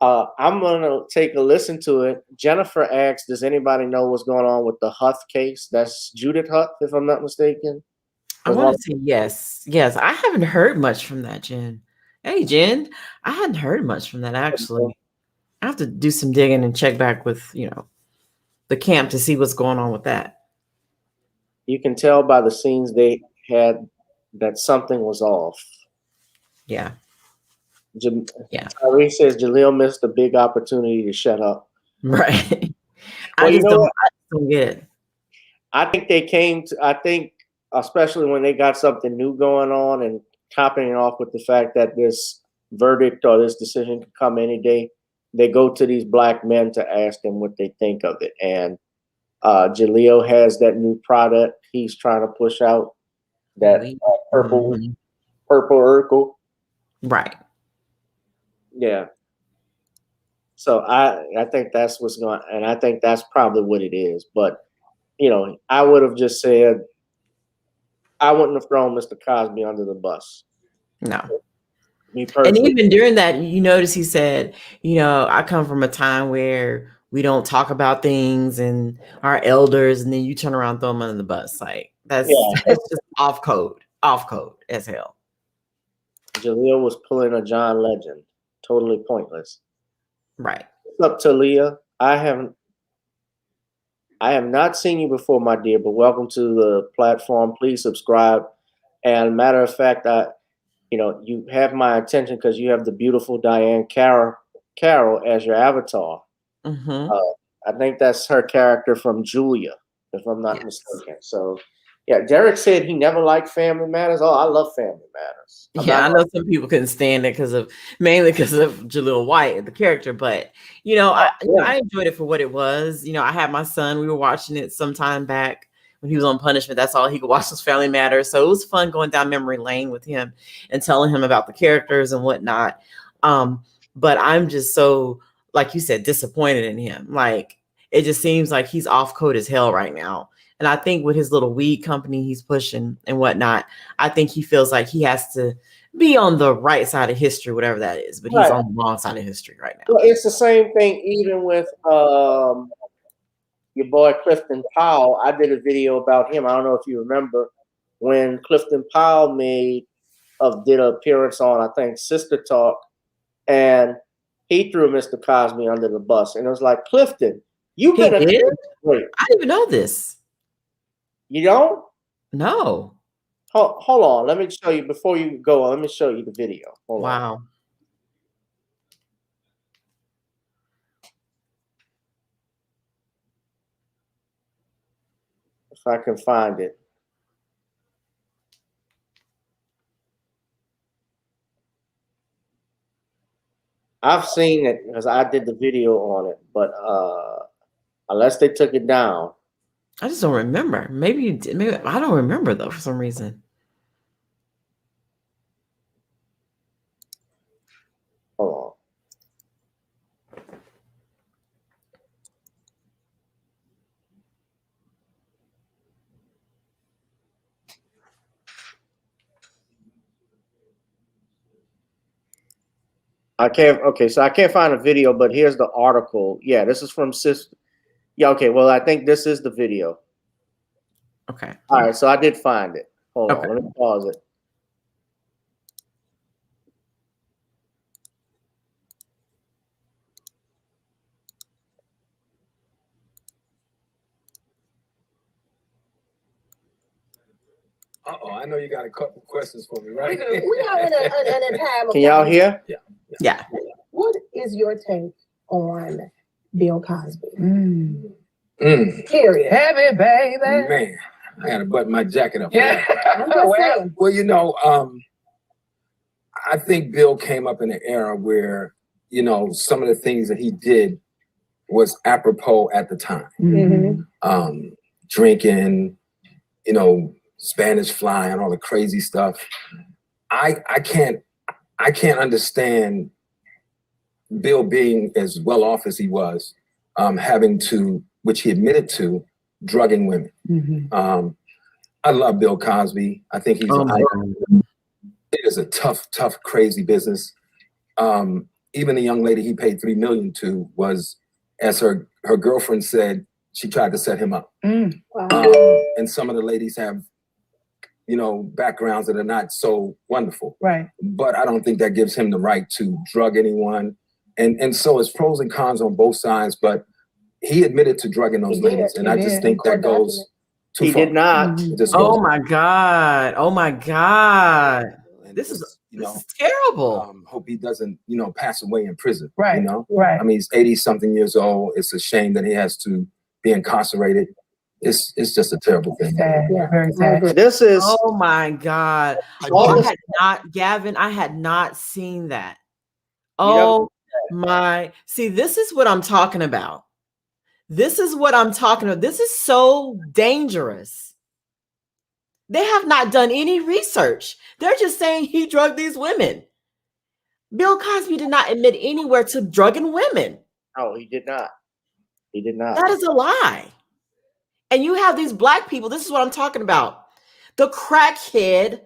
A: I'm going to take a listen to it. Jennifer asks, does anybody know what's going on with the Huth case? That's Judith Huth, if I'm not mistaken.
B: I want to say yes. Yes, I haven't heard much from that, Jen. Hey, Jen, I hadn't heard much from that, actually. I have to do some digging and check back with, the camp to see what's going on with that.
A: You can tell by the scenes they had that something was off.
B: Yeah.
A: Tyree says Jaleel missed a big opportunity to shut up.
B: Right.
A: Well,
B: I just don't get it.
A: I think especially when they got something new going on, and topping it off with the fact that this verdict or this decision could come any day, they go to these black men to ask them what they think of it. And Jaleel has that new product he's trying to push out, that purple Urkel.
B: Right.
A: Yeah. So I think that's what's going on, and I think that's probably what it is. But, I would have just said, I wouldn't have thrown Mr. Cosby under the bus.
B: No.
A: Me personally.
B: And even during that, you notice he said, I come from a time where we don't talk about things and our elders, and then you turn around and throw them under the bus. Like that's just off code as hell.
A: Jaleel was pulling a John Legend. Totally pointless.
B: Right.
A: What's up, Talia? I have not seen you before, my dear, but welcome to the platform. Please subscribe. And matter of fact, you have my attention because you have the beautiful Diane Carroll as your avatar.
B: Mm-hmm.
A: I think that's her character from Julia, if I'm not mistaken. So, yeah, Derek said he never liked Family Matters. Oh, I love Family Matters.
B: I know some people couldn't stand it mainly because of Jaleel White, the character. But I enjoyed it for what it was. I had my son. We were watching it sometime back when he was on punishment. That's all he could watch was Family Matters. So it was fun going down memory lane with him and telling him about the characters and whatnot. But I'm just so, like you said, disappointed in him. Like, it just seems like he's off code as hell right now. And I think with his little weed company he's pushing and whatnot, I think he feels like he has to be on the right side of history, whatever that is. But he's on the wrong side of history right now.
A: Well, it's the same thing even with your boy Clifton Powell. I did a video about him. I don't know if you remember when Clifton Powell did an appearance on, I think, Sister Talk, and he threw Mr. Cosby under the bus. And it was like, Clifton, you better
B: did?
A: Wait.
B: I didn't even know this.
A: You don't?
B: No.
A: Hold on. Let me show you before you go on. Let me show you the video. Hold on. If I can find it. I've seen it because I did the video on it, but unless they took it down.
B: I just don't remember. Maybe you did. Maybe I don't remember though for some reason.
A: Hold on. So I can't find a video, but here's the article. Yeah, this is from Sister. Yeah, okay. Well, I think this is the video.
B: Okay.
A: All right, so I did find it. Hold on, let me pause it.
E: I know you got a couple questions for me, right?
F: We are in a time of.
A: Can y'all hear?
B: Yeah.
F: What is your take on Bill Cosby?
E: Period.
C: Heavy, baby.
E: Man, I gotta button my jacket up.
C: Yeah.
E: Well, I think Bill came up in an era where, some of the things that he did was apropos at the time.
F: Mm-hmm.
E: Drinking, Spanish fly and all the crazy stuff. I can't understand Bill being as well off as he was, having to, which he admitted to, drugging women.
F: Mm-hmm.
E: I love Bill Cosby. I think it is a tough, crazy business. Even the young lady he paid $3 million to was, as her girlfriend said, she tried to set him up.
F: Wow.
E: And some of the ladies have, backgrounds that are not so wonderful.
F: Right.
E: But I don't think that gives him the right to drug anyone. And so it's pros and cons on both sides, but he admitted to drugging those ladies. And I just think that goes too far.
A: He did not.
B: Oh my God. This is terrible.
E: Hope he doesn't, pass away in prison.
F: Right. Right.
E: I mean, he's 80-something years old. It's a shame that he has to be incarcerated. It's just a terrible thing.
F: Sad. Yeah, very sad.
A: This is.
B: Oh my God. Gavin, I had not seen that. Oh my. See, this is what I'm talking about. This is so dangerous. They have not done any research. They're just saying he drugged these women. Bill Cosby did not admit anywhere to drugging women.
A: No, he did not. He did not.
B: That is a lie. And you have these black people. This is what I'm talking about. The crackhead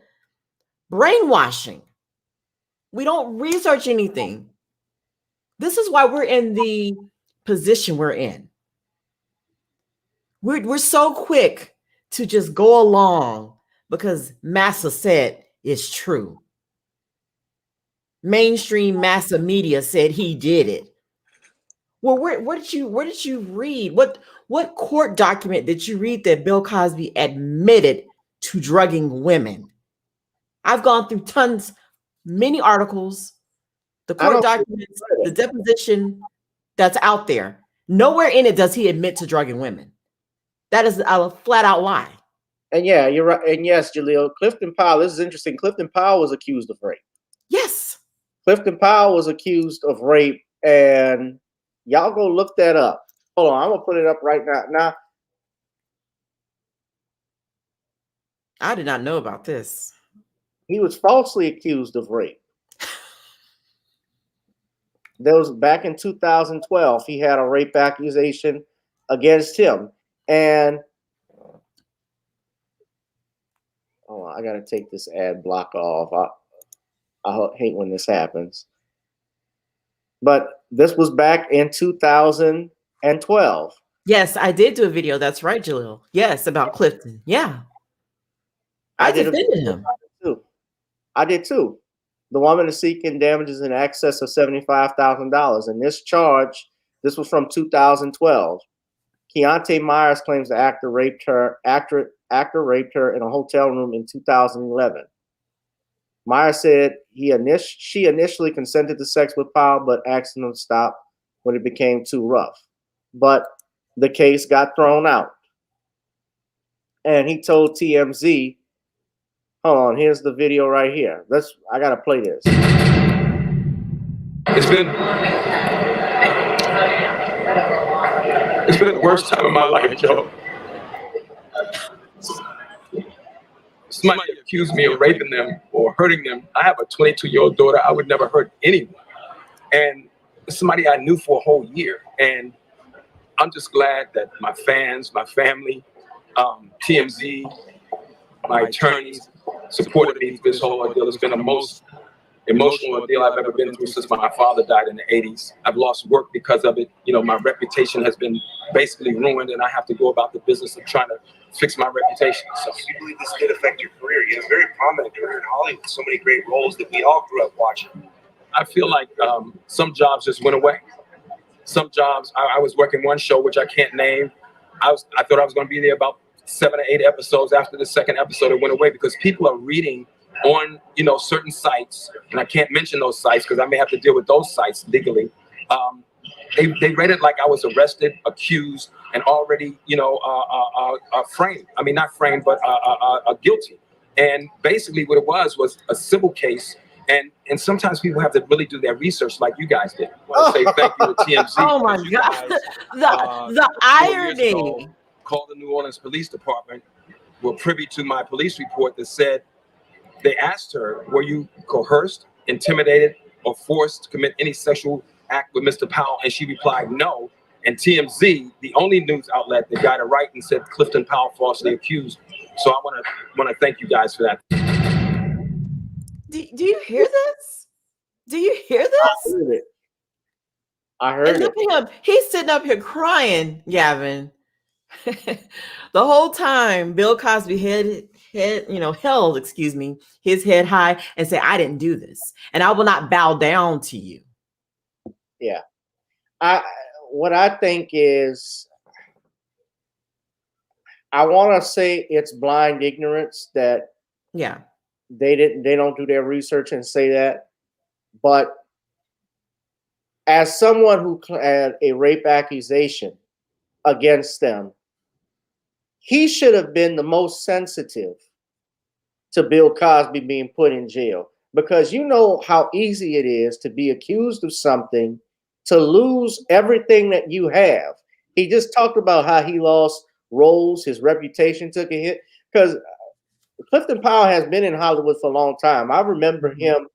B: brainwashing. We don't research anything. This is why we're in the position we're in. We're so quick to just go along because massa said it's true. Mainstream massa media said he did it. Well, where did you read? What court document did you read that Bill Cosby admitted to drugging women? I've gone through many articles, the court documents, the deposition that's out there. Nowhere in it does he admit to drugging women. That is a flat out lie.
A: And yeah, you're right. And yes, Jaleel, Clifton Powell, this is interesting. Clifton Powell was accused of rape.
B: Yes.
A: Clifton Powell was accused of rape, and y'all go look that up. Hold on, I'm gonna put it up right now. Now,
B: I did not know about this.
A: he was falsely accused of rape. That was back in 2012. He had a rape accusation against him. And I gotta take this ad block off. I hate when this happens. But this was back in 2012.
B: Yes, I did do a video. That's right, Jaleel. Yes, about Clifton. Yeah. I defended him.
A: I did too. The woman is seeking damages in excess of $75,000. And this was from 2012. Keontae Myers claims the actor raped her in a hotel room in 2011. Myers said she initially consented to sex with Powell, but asked him to stop when it became too rough. But the case got thrown out. And he told TMZ, hold on, here's the video right here. I gotta play this.
E: It's been the worst time of my life, Joe. Somebody accused me of raping them or hurting them. I have a 22-year-old daughter. I would never hurt anyone. And somebody I knew for a whole year. And I'm just glad that my fans, my family, TMZ, my attorneys supported me through this whole ordeal. It's been the most emotional ordeal I've ever been through since my father died in the 80s. I've lost work because of it. You know, my reputation has been basically ruined, and I have to go about the business of trying to fix my reputation. So
G: you believe this did affect your career? You have a very prominent career in Hollywood, so many great roles that we all grew up watching.
E: I feel like some jobs just went away. Some jobs, I was working one show, which I can't name. I thought I was going to be there about 7 or 8 episodes. After the second episode, it went away because people are reading on, certain sites, and I can't mention those sites because I may have to deal with those sites legally. They read it like I was arrested, accused, and already, framed. I mean, not framed, but guilty. And basically what it was a civil case. And sometimes people have to really do their research like you guys did. I want to say thank you to TMZ.
B: Oh my God. The irony.
E: Called the New Orleans Police Department, were privy to my police report that said, they asked her, were you coerced, intimidated, or forced to commit any sexual act with Mr. Powell? And she replied, no. And TMZ, the only news outlet that got it right and said Clifton Powell falsely accused. So I want to thank you guys for that.
B: Do you hear this? Do you hear this?
A: I heard it.
B: Look at him. He's sitting up here crying, Gavin. The whole time Bill Cosby held his head high and said, I didn't do this and I will not bow down to you.
A: Yeah. What I think is, I want to say it's blind ignorance that they don't do their research and say that. But as someone who had a rape accusation against them, he should have been the most sensitive to Bill Cosby being put in jail, because you know how easy it is to be accused of something, to lose everything that you have. He just talked about how he lost roles, his reputation took a hit, because Clifton Powell has been in Hollywood for a long time. I remember him.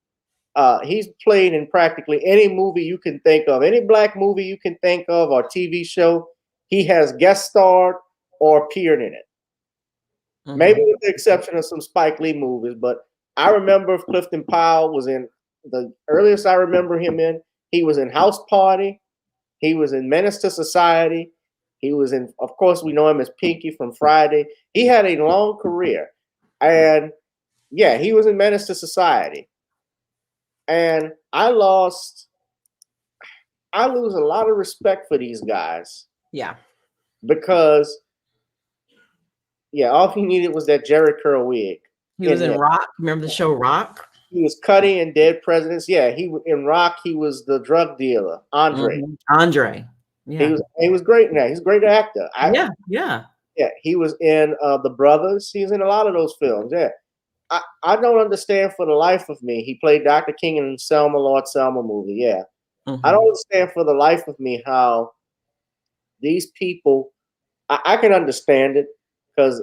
A: He's played in practically any movie you can think of, any black movie you can think of or TV show. He has guest starred or appeared in it. Maybe with the exception of some Spike Lee movies, but I remember Clifton Powell was in the earliest I remember him in. He was in House Party. He was in Menace to Society. He was in, of course, we know him as Pinky from Friday. He had a long career. And yeah, he was in Menace to Society. And I lose a lot of respect for these guys.
B: Yeah.
A: Because, yeah, all he needed was that Jerry curl wig.
B: He was in Rock. Remember the show Rock?
A: He was Cuddy in Dead Presidents. Yeah, in Rock, he was the drug dealer, Andre.
B: Andre. Yeah.
A: He was great in that. He's a great actor.
B: Yeah.
A: He was in The Brothers. He was in a lot of those films. Yeah. I don't understand for the life of me. He played Dr. King in Selma, Lord Selma movie. Yeah. I don't understand for the life of me how these people, I can understand it because,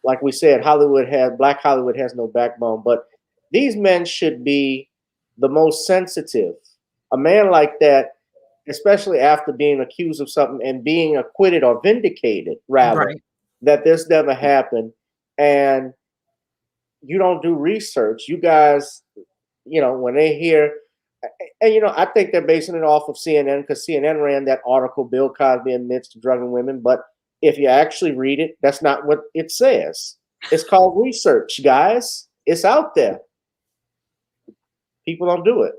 A: like we said, Black Hollywood has no backbone, but these men should be the most sensitive. A man like that, especially after being accused of something and being acquitted or vindicated, rather, that this never happened, and you don't do research. You guys, when they hear, and I think they're basing it off of CNN because CNN ran that article, Bill Cosby admits to drugging women, but if you actually read it, that's not what it says. It's called research, guys. It's out there. People don't do it.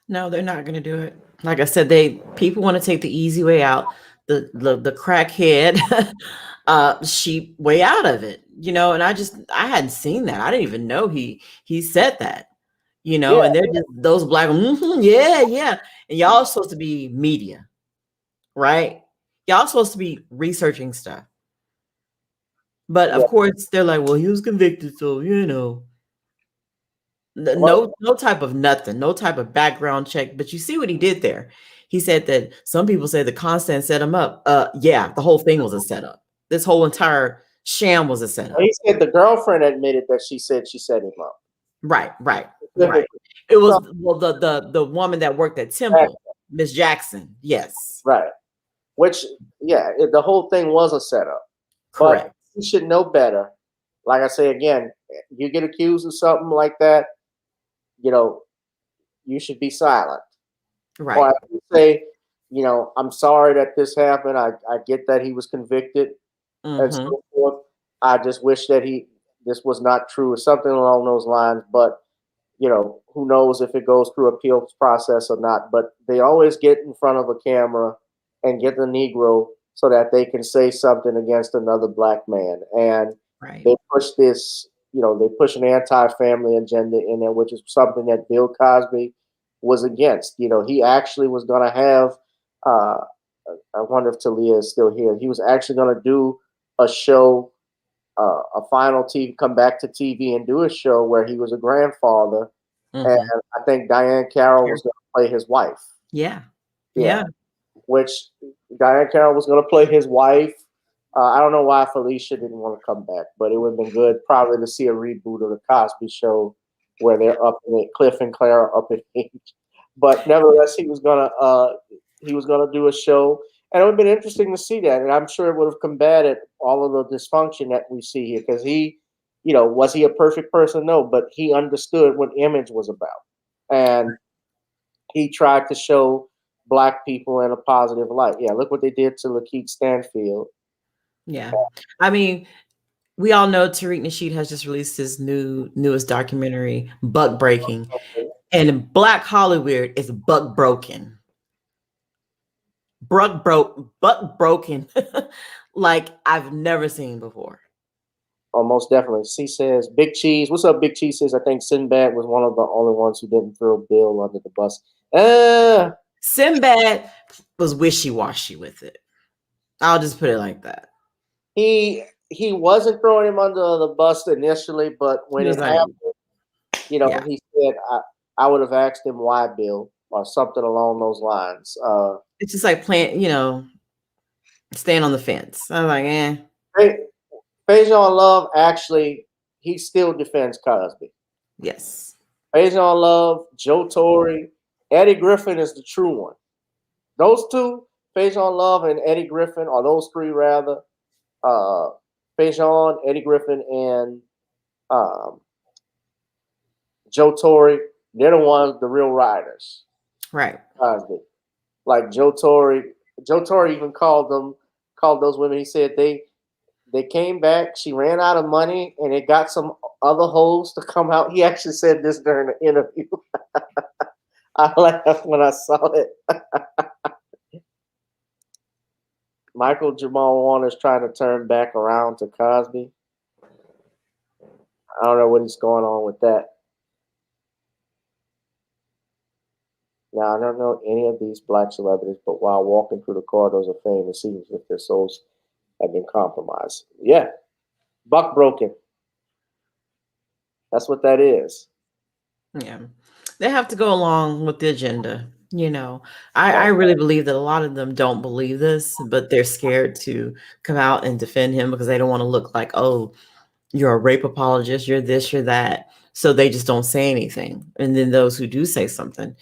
B: No, they're not going to do it. Like I said, people want to take the easy way out, the crackhead sheep way out of it, and I hadn't seen that. I didn't even know he said that, and they're just those black, yeah. And y'all supposed to be media, right? Y'all supposed to be researching stuff. But of course they're like, well, he was convicted, so no type of nothing, no type of background check. But you see what he did there. He said that some people say the Constant set him up. Yeah, the whole thing was a setup. This whole entire sham was a setup.
A: He said the girlfriend admitted that she said she set him up.
B: Right. It was the woman that worked at Temple, Miss Jackson. Yes.
A: Right. Which, the whole thing was a setup.
B: Correct.
A: But you should know better. Like I say again, you get accused of something like that, you should be silent.
B: Right.
A: Or you say, I'm sorry that this happened. I get that he was convicted and so forth. I just wish that this was not true or something along those lines. But, who knows if it goes through appeals process or not. But they always get in front of a camera and get the Negro so that they can say something against another black man. And they push this, they push an anti-family agenda in there, which is something that Bill Cosby was against. He actually was going to have, I wonder if Talia is still here. He was actually going to do a show, a final TV, come back to TV and do a show where he was a grandfather. And I think Diane Carroll was going to play his wife.
B: Yeah.
A: Which Diane Carroll was going to play his wife. I don't know why Phylicia didn't want to come back, but it would have been good probably to see a reboot of the Cosby Show where they're up in it, Cliff and Clara up in age. But nevertheless, he was gonna do a show, and it would have been interesting to see that. And I'm sure it would have combated all of the dysfunction that we see here because he, was he a perfect person? No, but he understood what image was about, and he tried to show black people in a positive light. Yeah, look what they did to Lakeith Stanfield.
B: Yeah. I mean, we all know Tariq Nasheed has just released his newest documentary, Buck Breaking. And Black Hollywood is buck broken. Buck broken like I've never seen before.
A: Oh, most definitely. She says, Big Cheese. What's up, Big Cheese? Says, I think Sinbad was one of the only ones who didn't throw Bill under the bus.
B: Sinbad was wishy-washy with it. I'll just put it like that.
A: He wasn't throwing him under the bus initially, but when it happened, he said, I would have asked him why, Bill, or something along those lines.
B: It's just like playing, staying on the fence. I'm like,
A: Faison Love, actually, he still defends Cosby.
B: Yes.
A: Faison Love, Joe Torre, Eddie Griffin is the true one. Those two, Faison Love and Eddie Griffin, or those three rather, Faison, Eddie Griffin, and Joe Torre, they're the ones, the real riders.
B: Right.
A: Cosby. Like Joe Torre even called those women. He said they came back. She ran out of money, and it got some other hoes to come out. He actually said this during the interview. I laughed when I saw it. Michael Jamal Warner's trying to turn back around to Cosby. I don't know what is going on with that. Now, I don't know any of these black celebrities, but while walking through the corridors of fame, it seems as if their souls have been compromised. Yeah, buck broken. That's what that is.
B: Yeah, they have to go along with the agenda. You know, I really believe that a lot of them don't believe this, but they're scared to come out and defend him because they don't want to look like, oh, you're a rape apologist, you're this, you're that. So they just don't say anything. And then those who do say something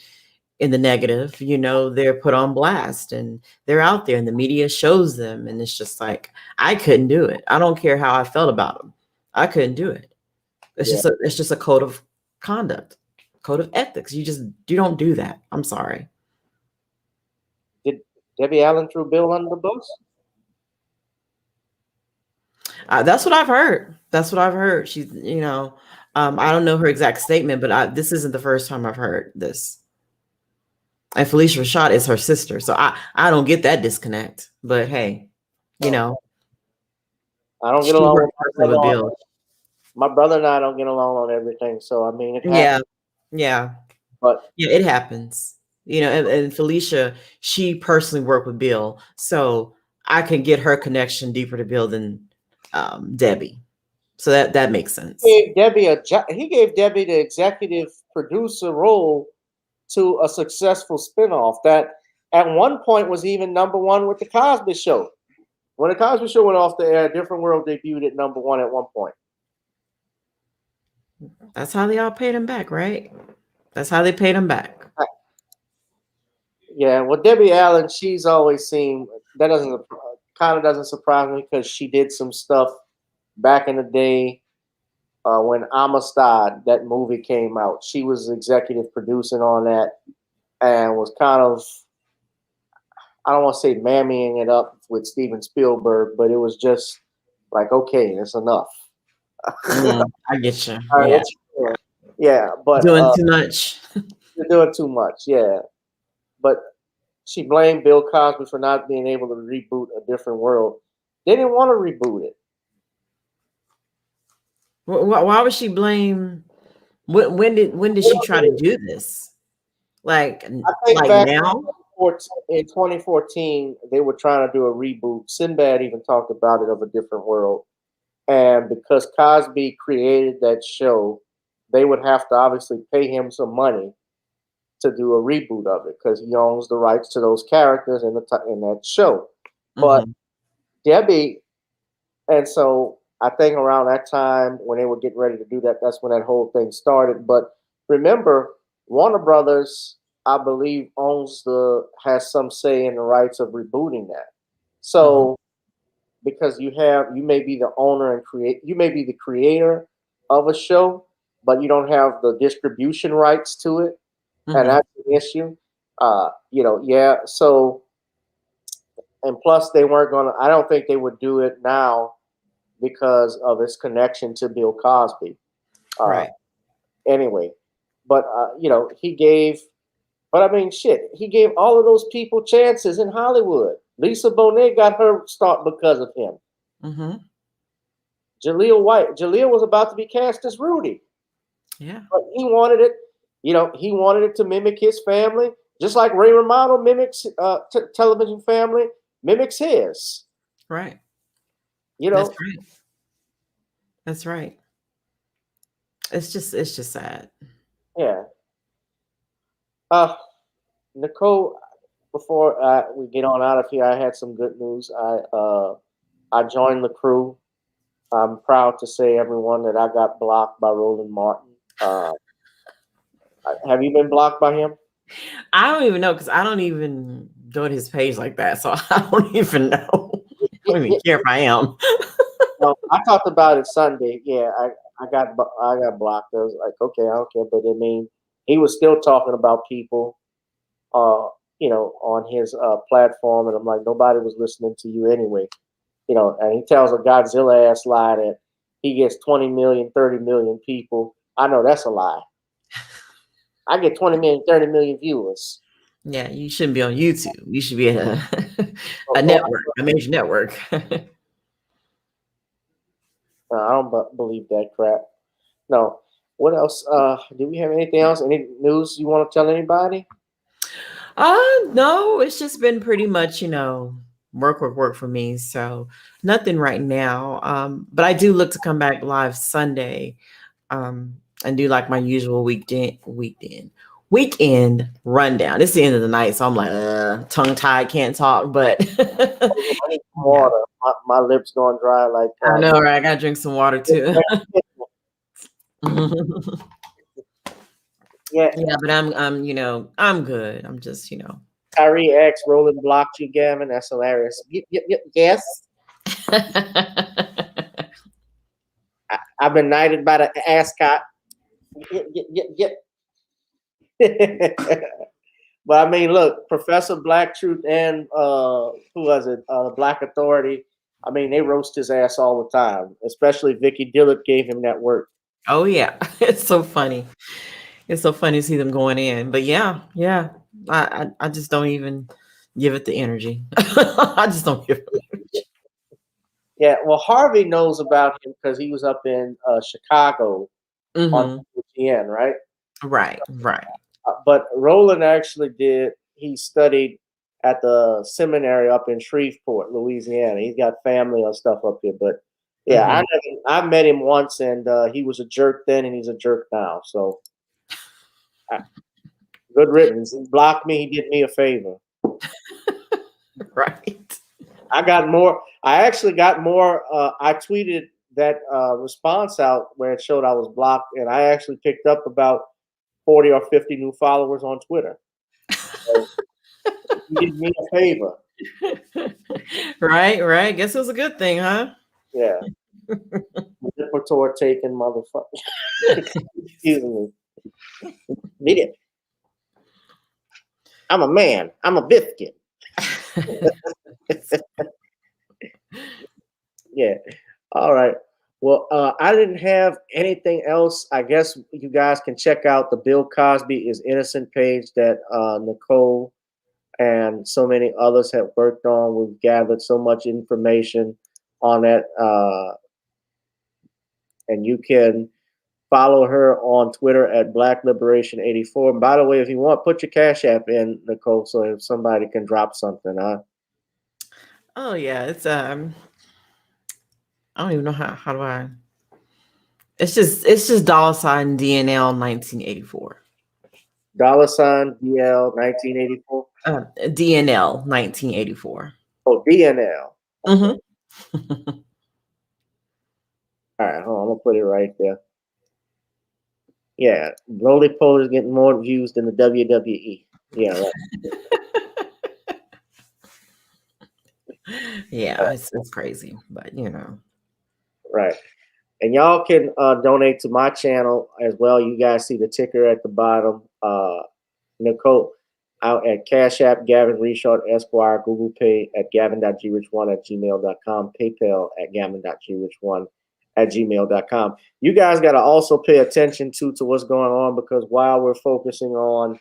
B: in the negative, you know, they're put on blast and they're out there and the media shows them. And it's just like, I couldn't do it. I don't care how I felt about them. I couldn't do it. It's just a code of conduct, code of ethics. You don't do that. I'm sorry.
A: Did Debbie Allen threw Bill under the bus?
B: That's what I've heard. That's what I've heard. She's, you know, I don't know her exact statement, but this isn't the first time I've heard this. And Phylicia Rashad is her sister, so I don't get that disconnect. But hey, you know,
A: I don't get along with Bill. My brother and I don't get along on everything, so I mean, it happens.
B: Yeah,
A: but
B: yeah, it happens. You know, and Phylicia, she personally worked with Bill, so I can get her connection deeper to Bill than Debbie. So that makes sense.
A: He gave Debbie the executive producer role to a successful spinoff that at one point was even #1 with the Cosby Show. When the Cosby Show went off the air, Different World debuted at #1 at one point.
B: That's how they all paid him back, right? That's how they paid him back.
A: Yeah, well, Debbie Allen, she's always seemed that doesn't surprise me because she did some stuff back in the day when Amistad, that movie came out. She was executive producing on that and was kind of, I don't want to say mammying it up with Steven Spielberg, but it was just like, okay, it's enough.
B: I get you.
A: Yeah, but
B: doing too much.
A: You're doing too much, yeah. But she blamed Bill Cosby for not being able to reboot A Different World. They didn't want to reboot it.
B: Why would she blame? When did she try to do this? Like now?
A: In 2014, they were trying to do a reboot. Sinbad even talked about it, of A Different World. And because Cosby created that show, they would have to obviously pay him some money to do a reboot of it because he owns the rights to those characters in that show. But Debbie, and so I think around that time when they were getting ready to do that, that's when that whole thing started. But remember, Warner Brothers, I believe, has some say in the rights of rebooting that. So because you may be the owner and you may be the creator of a show, but you don't have the distribution rights to it. And that's an issue. So, and plus they weren't I don't think they would do it now because of its connection to Bill Cosby.
B: Right.
A: Anyway, but he gave all of those people chances in Hollywood. Lisa Bonet got her start because of him. Jaleel White. Jaleel was about to be cast as Rudy.
B: Yeah.
A: But he wanted it, he wanted it to mimic his family, just like Ray Romano mimics television family, mimics his.
B: Right. That's right. It's just sad.
A: Yeah. Nicole, before we get on out of here, I had some good news. I joined the crew. I'm proud to say, everyone, that I got blocked by Roland Martin. Have you been blocked by him?
B: I don't even know because I don't even go to his page like that, so I don't even know. I don't even care if I am.
A: Well, I talked about it Sunday. Yeah, I got blocked. I was like, okay, I don't care, but I mean, he was still talking about people. on his platform, and I'm like, nobody was listening to you anyway. And he tells a Godzilla ass lie that he gets 20 million, 30 million people. I know that's a lie. I get 20 million, 30 million viewers.
B: Yeah, you shouldn't be on YouTube. You should be a network, a major network.
A: I don't believe that crap. No. What else? Do we have anything else? Any news you want to tell anybody?
B: No, it's just been pretty much, work for me. So nothing right now. But I do look to come back live Sunday, and do like my usual weekend rundown. It's the end of the night, so I'm like tongue tied, can't talk, but
A: I need some water. My lips going dry like
B: I know, right? I gotta drink some water too.
A: Yeah,
B: but I'm good. I'm just,
A: Kyrie X Roland blocked you, Gavin. That's hilarious. Yep, yes. I've been knighted by the ascot. Yep. But I mean, look, Professor Black Truth and who was it? Black Authority. I mean, they roast his ass all the time. Especially Vicky Dillard gave him that work.
B: Oh yeah, it's so funny. It's so funny to see them going in. But yeah. I just don't even give it the energy. I just don't give it the energy.
A: Yeah, well, Harvey knows about him because he was up in Chicago on WGN, right?
B: Right.
A: But Roland actually did. He studied at the seminary up in Shreveport, Louisiana. He's got family and stuff up here. But yeah, I met him once, and he was a jerk then, and he's a jerk now. So good riddance. He blocked me. He did me a favor.
B: Right.
A: I actually got more. I tweeted that response out where it showed I was blocked, and I actually picked up about 40 or 50 new followers on Twitter. So, he did me a favor.
B: Right. Guess it was a good thing, huh?
A: Yeah. Manipulator taking motherfucker. Excuse me. Media. I'm a man. I'm a biscuit. Yeah. All right. Well, I didn't have anything else. I guess you guys can check out the Bill Cosby is Innocent page that Nicole and so many others have worked on. We've gathered so much information on that. And you can follow her on Twitter at Black Liberation 84. By the way, if you want, put your Cash App in, Nicole, so if somebody can drop something, huh?
B: Oh yeah, it's I don't even know how do I. It's just $ DNL 1984.
A: $DL 1984.
B: DNL 1984.
A: Oh, DNL.
B: Mm-hmm.
A: All right, hold on, I'm gonna put it right there. Yeah, Roly Poly is getting more views than the WWE. Yeah, right.
B: Yeah, it's crazy, but
A: Right. And y'all can donate to my channel as well. You guys see the ticker at the bottom. Nicole out at Cash App, Gavin Richard Esquire, Google Pay at gavin.grich1@gmail.com, PayPal at gavin.grich1@gmail.com. You guys got to also pay attention to what's going on, because while we're focusing on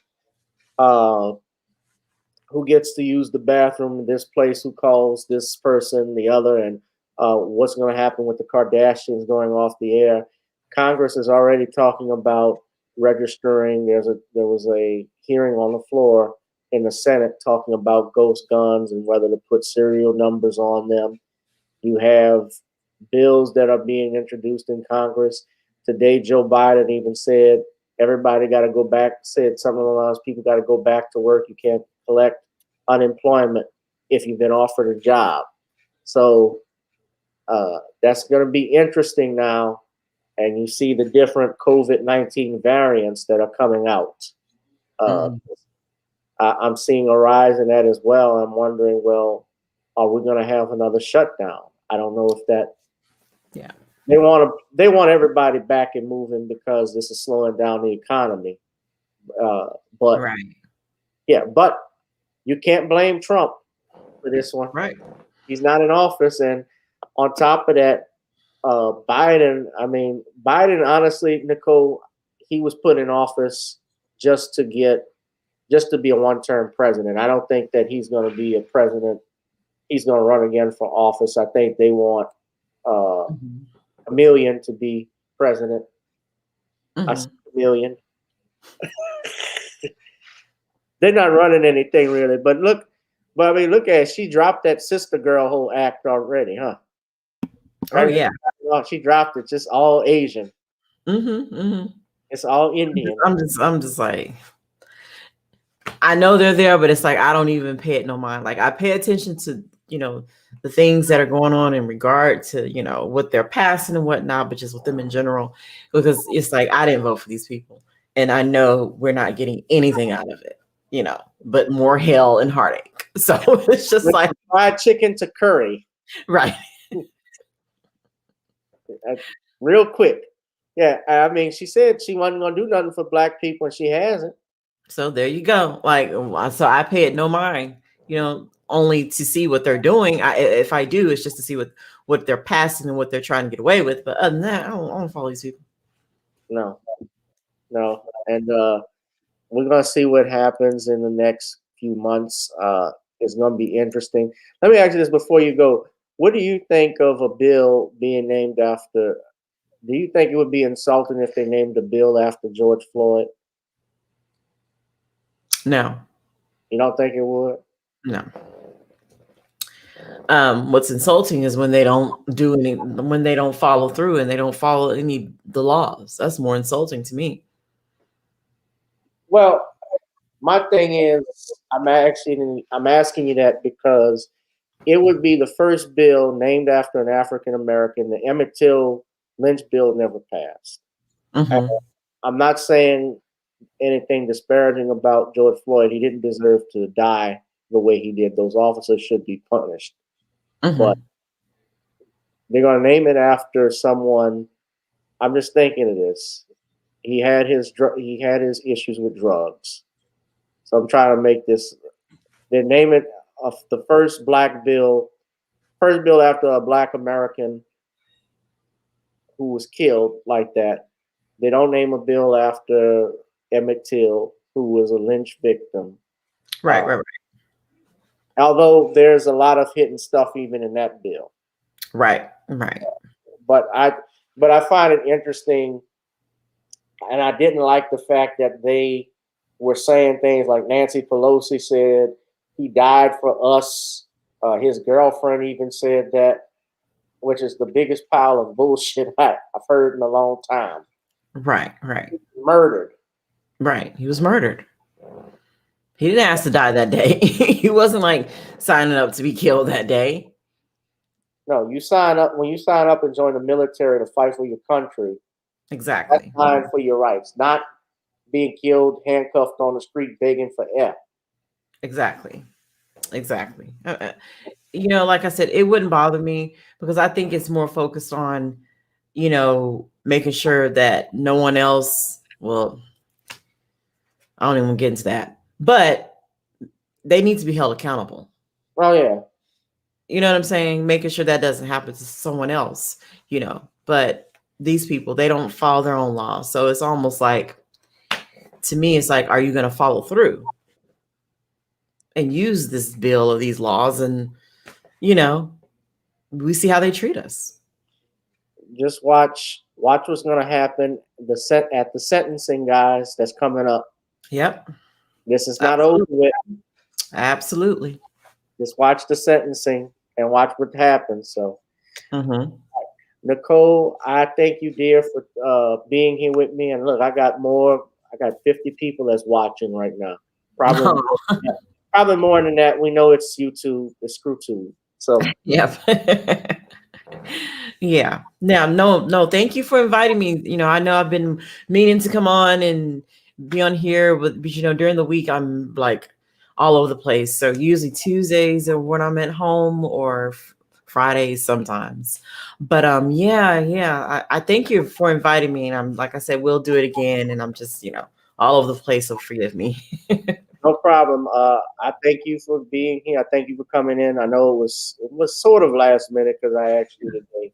A: who gets to use the bathroom in this place, who calls this person the other, and what's going to happen with the Kardashians going off the air, Congress is already talking about registering. There was a hearing on the floor in the Senate talking about ghost guns and whether to put serial numbers on them. You have bills that are being introduced in Congress. Today, Joe Biden even said everybody got to go back, said something along those, people got to go back to work. You can't collect unemployment if you've been offered a job. So that's going to be interesting now. And you see the different COVID-19 variants that are coming out. I'm seeing a rise in that as well. I'm wondering, well, are we going to have another shutdown? I don't know if that.
B: Yeah.
A: They want everybody back and moving because this is slowing down the economy. But
B: right.
A: Yeah, but you can't blame Trump for this one.
B: Right.
A: He's not in office, and on top of that, Biden. I mean, Biden. Honestly, Nicole, he was put in office just to be a one-term president. I don't think that he's going to be a president. He's going to run again for office. I think they want a million to be president. I said a million. They're not running anything really, but I mean, look at it. She dropped that sister girl whole act already, huh?
B: Oh yeah.
A: She dropped it. Just all Asian. It's all Indian.
B: I'm just like, I know they're there, but it's like I don't even pay it no mind. Like I pay attention to, you know, the things that are going on in regard to, you know, what they're passing and whatnot, but just with them in general, because it's like I didn't vote for these people, and I know we're not getting anything out of it, you know, but more hell and heartache. So it's just like
A: fried chicken to curry,
B: right?
A: Real quick. Yeah, I mean, she said she wasn't gonna do nothing for black people, and she hasn't.
B: So there you go. Like, so I pay it no mind, you know, only to see what they're doing. If I do, it's just to see what they're passing and what they're trying to get away with. But other than that, I don't follow these people.
A: No. And we're gonna see what happens in the next few months. It's gonna be interesting. Let me ask you this before you go. What do you think of a bill being named after? Do you think it would be insulting if they named a bill after George Floyd?
B: No.
A: You don't think it would?
B: No. What's insulting is when they don't do when they don't follow through and they don't follow the laws. That's more insulting to me.
A: Well, my thing is, I'm asking you that because it would be the first bill named after an African American. The Emmett Till Lynch bill never passed. I'm not saying anything disparaging about George Floyd. He didn't deserve to die the way he did. Those officers should be punished. But they're going to name it after someone. I'm just thinking of this. He had his issues with drugs. So I'm trying to make this. They name it the first bill after a black American who was killed like that. They don't name a bill after Emmett Till, who was a lynch victim.
B: Right.
A: Although there's a lot of hidden stuff even in that bill.
B: Right.
A: But I find it interesting, and I didn't like the fact that they were saying things like Nancy Pelosi said he died for us. His girlfriend even said that, which is the biggest pile of bullshit I've heard in a long time.
B: Right.
A: Murdered.
B: Right. He was murdered. He didn't ask to die that day. He wasn't like signing up to be killed that day.
A: No, when you sign up and join the military to fight for your country.
B: Exactly.
A: That's fighting for your rights, not being killed, handcuffed on the street, begging for air.
B: Exactly. You know, like I said, it wouldn't bother me because I think it's more focused on, you know, making sure that no one else, well, I don't even want to get into that, but they need to be held accountable.
A: Oh, yeah.
B: You know what I'm saying? Making sure that doesn't happen to someone else, you know, but these people, they don't follow their own laws. So it's almost like, to me, it's like, are you going to follow through and use this bill or these laws? And, you know, we see how they treat us.
A: Just watch what's going to happen at the sentencing, guys, that's coming up.
B: Yep.
A: This is not over with.
B: Absolutely.
A: Just watch the sentencing and watch what happens. So, Nicole, I thank you, dear, for being here with me. And look, I got 50 people that's watching right now. Probably more than that. We know it's YouTube, it's ScrewTube. So,
B: yep. Yeah. Now, no, thank you for inviting me. You know, I know I've been meaning to come on and be on here, but you know, during the week I'm like all over the place. So usually Tuesdays are when I'm at home, or Fridays sometimes. But yeah. I thank you for inviting me, and I'm, like I said, we'll do it again. And I'm just, you know, all over the place. So forgive me.
A: No problem. I thank you for being here. I thank you for coming in. I know it was sort of last minute because I asked you today.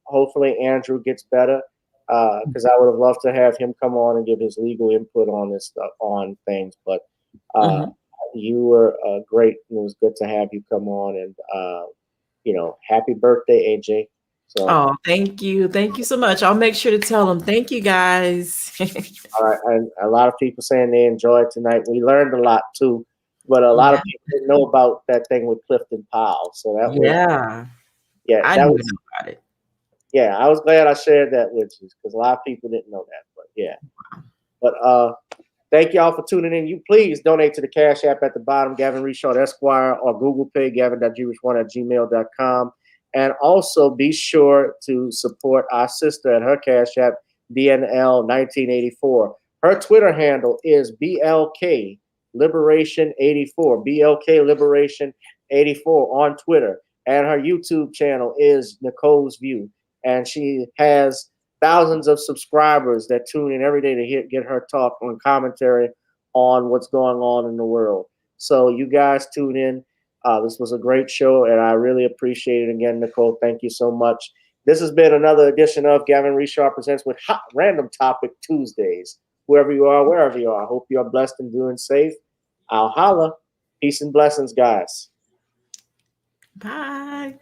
A: Hopefully Andrew gets better because I would have loved to have him come on and give his legal input on this stuff, on things. But you were great. It was good to have you come on, and happy birthday, AJ. So,
B: Oh, thank you. Thank you so much. I'll make sure to tell them. Thank you, guys.
A: all right, and a lot of people saying they enjoyed tonight. We learned a lot too, but a lot of people didn't know about that thing with Clifton Powell. So that was
B: I
A: that
B: didn't
A: was
B: even know about it.
A: yeah. I was glad I shared that with you because a lot of people didn't know that. But yeah, but thank y'all for tuning in. You please donate to the Cash App at the bottom, Gavin Rashad Esquire, or Google Pay, gavin.grich1@gmail.com. And also be sure to support our sister at her Cash App, BNL1984. Her Twitter handle is BLK Liberation 84, BLK Liberation 84 on Twitter. And her YouTube channel is Nicole's View. And she has thousands of subscribers that tune in every day to get her talk on commentary on what's going on in the world. So you guys tune in. This was a great show, and I really appreciate it. Again, Nicole, thank you so much. This has been another edition of Gavin Rashad Presents with Hot Random Topic Tuesdays. Whoever you are, wherever you are, I hope you are blessed and doing safe. I'll holla. Peace and blessings, guys.
B: Bye.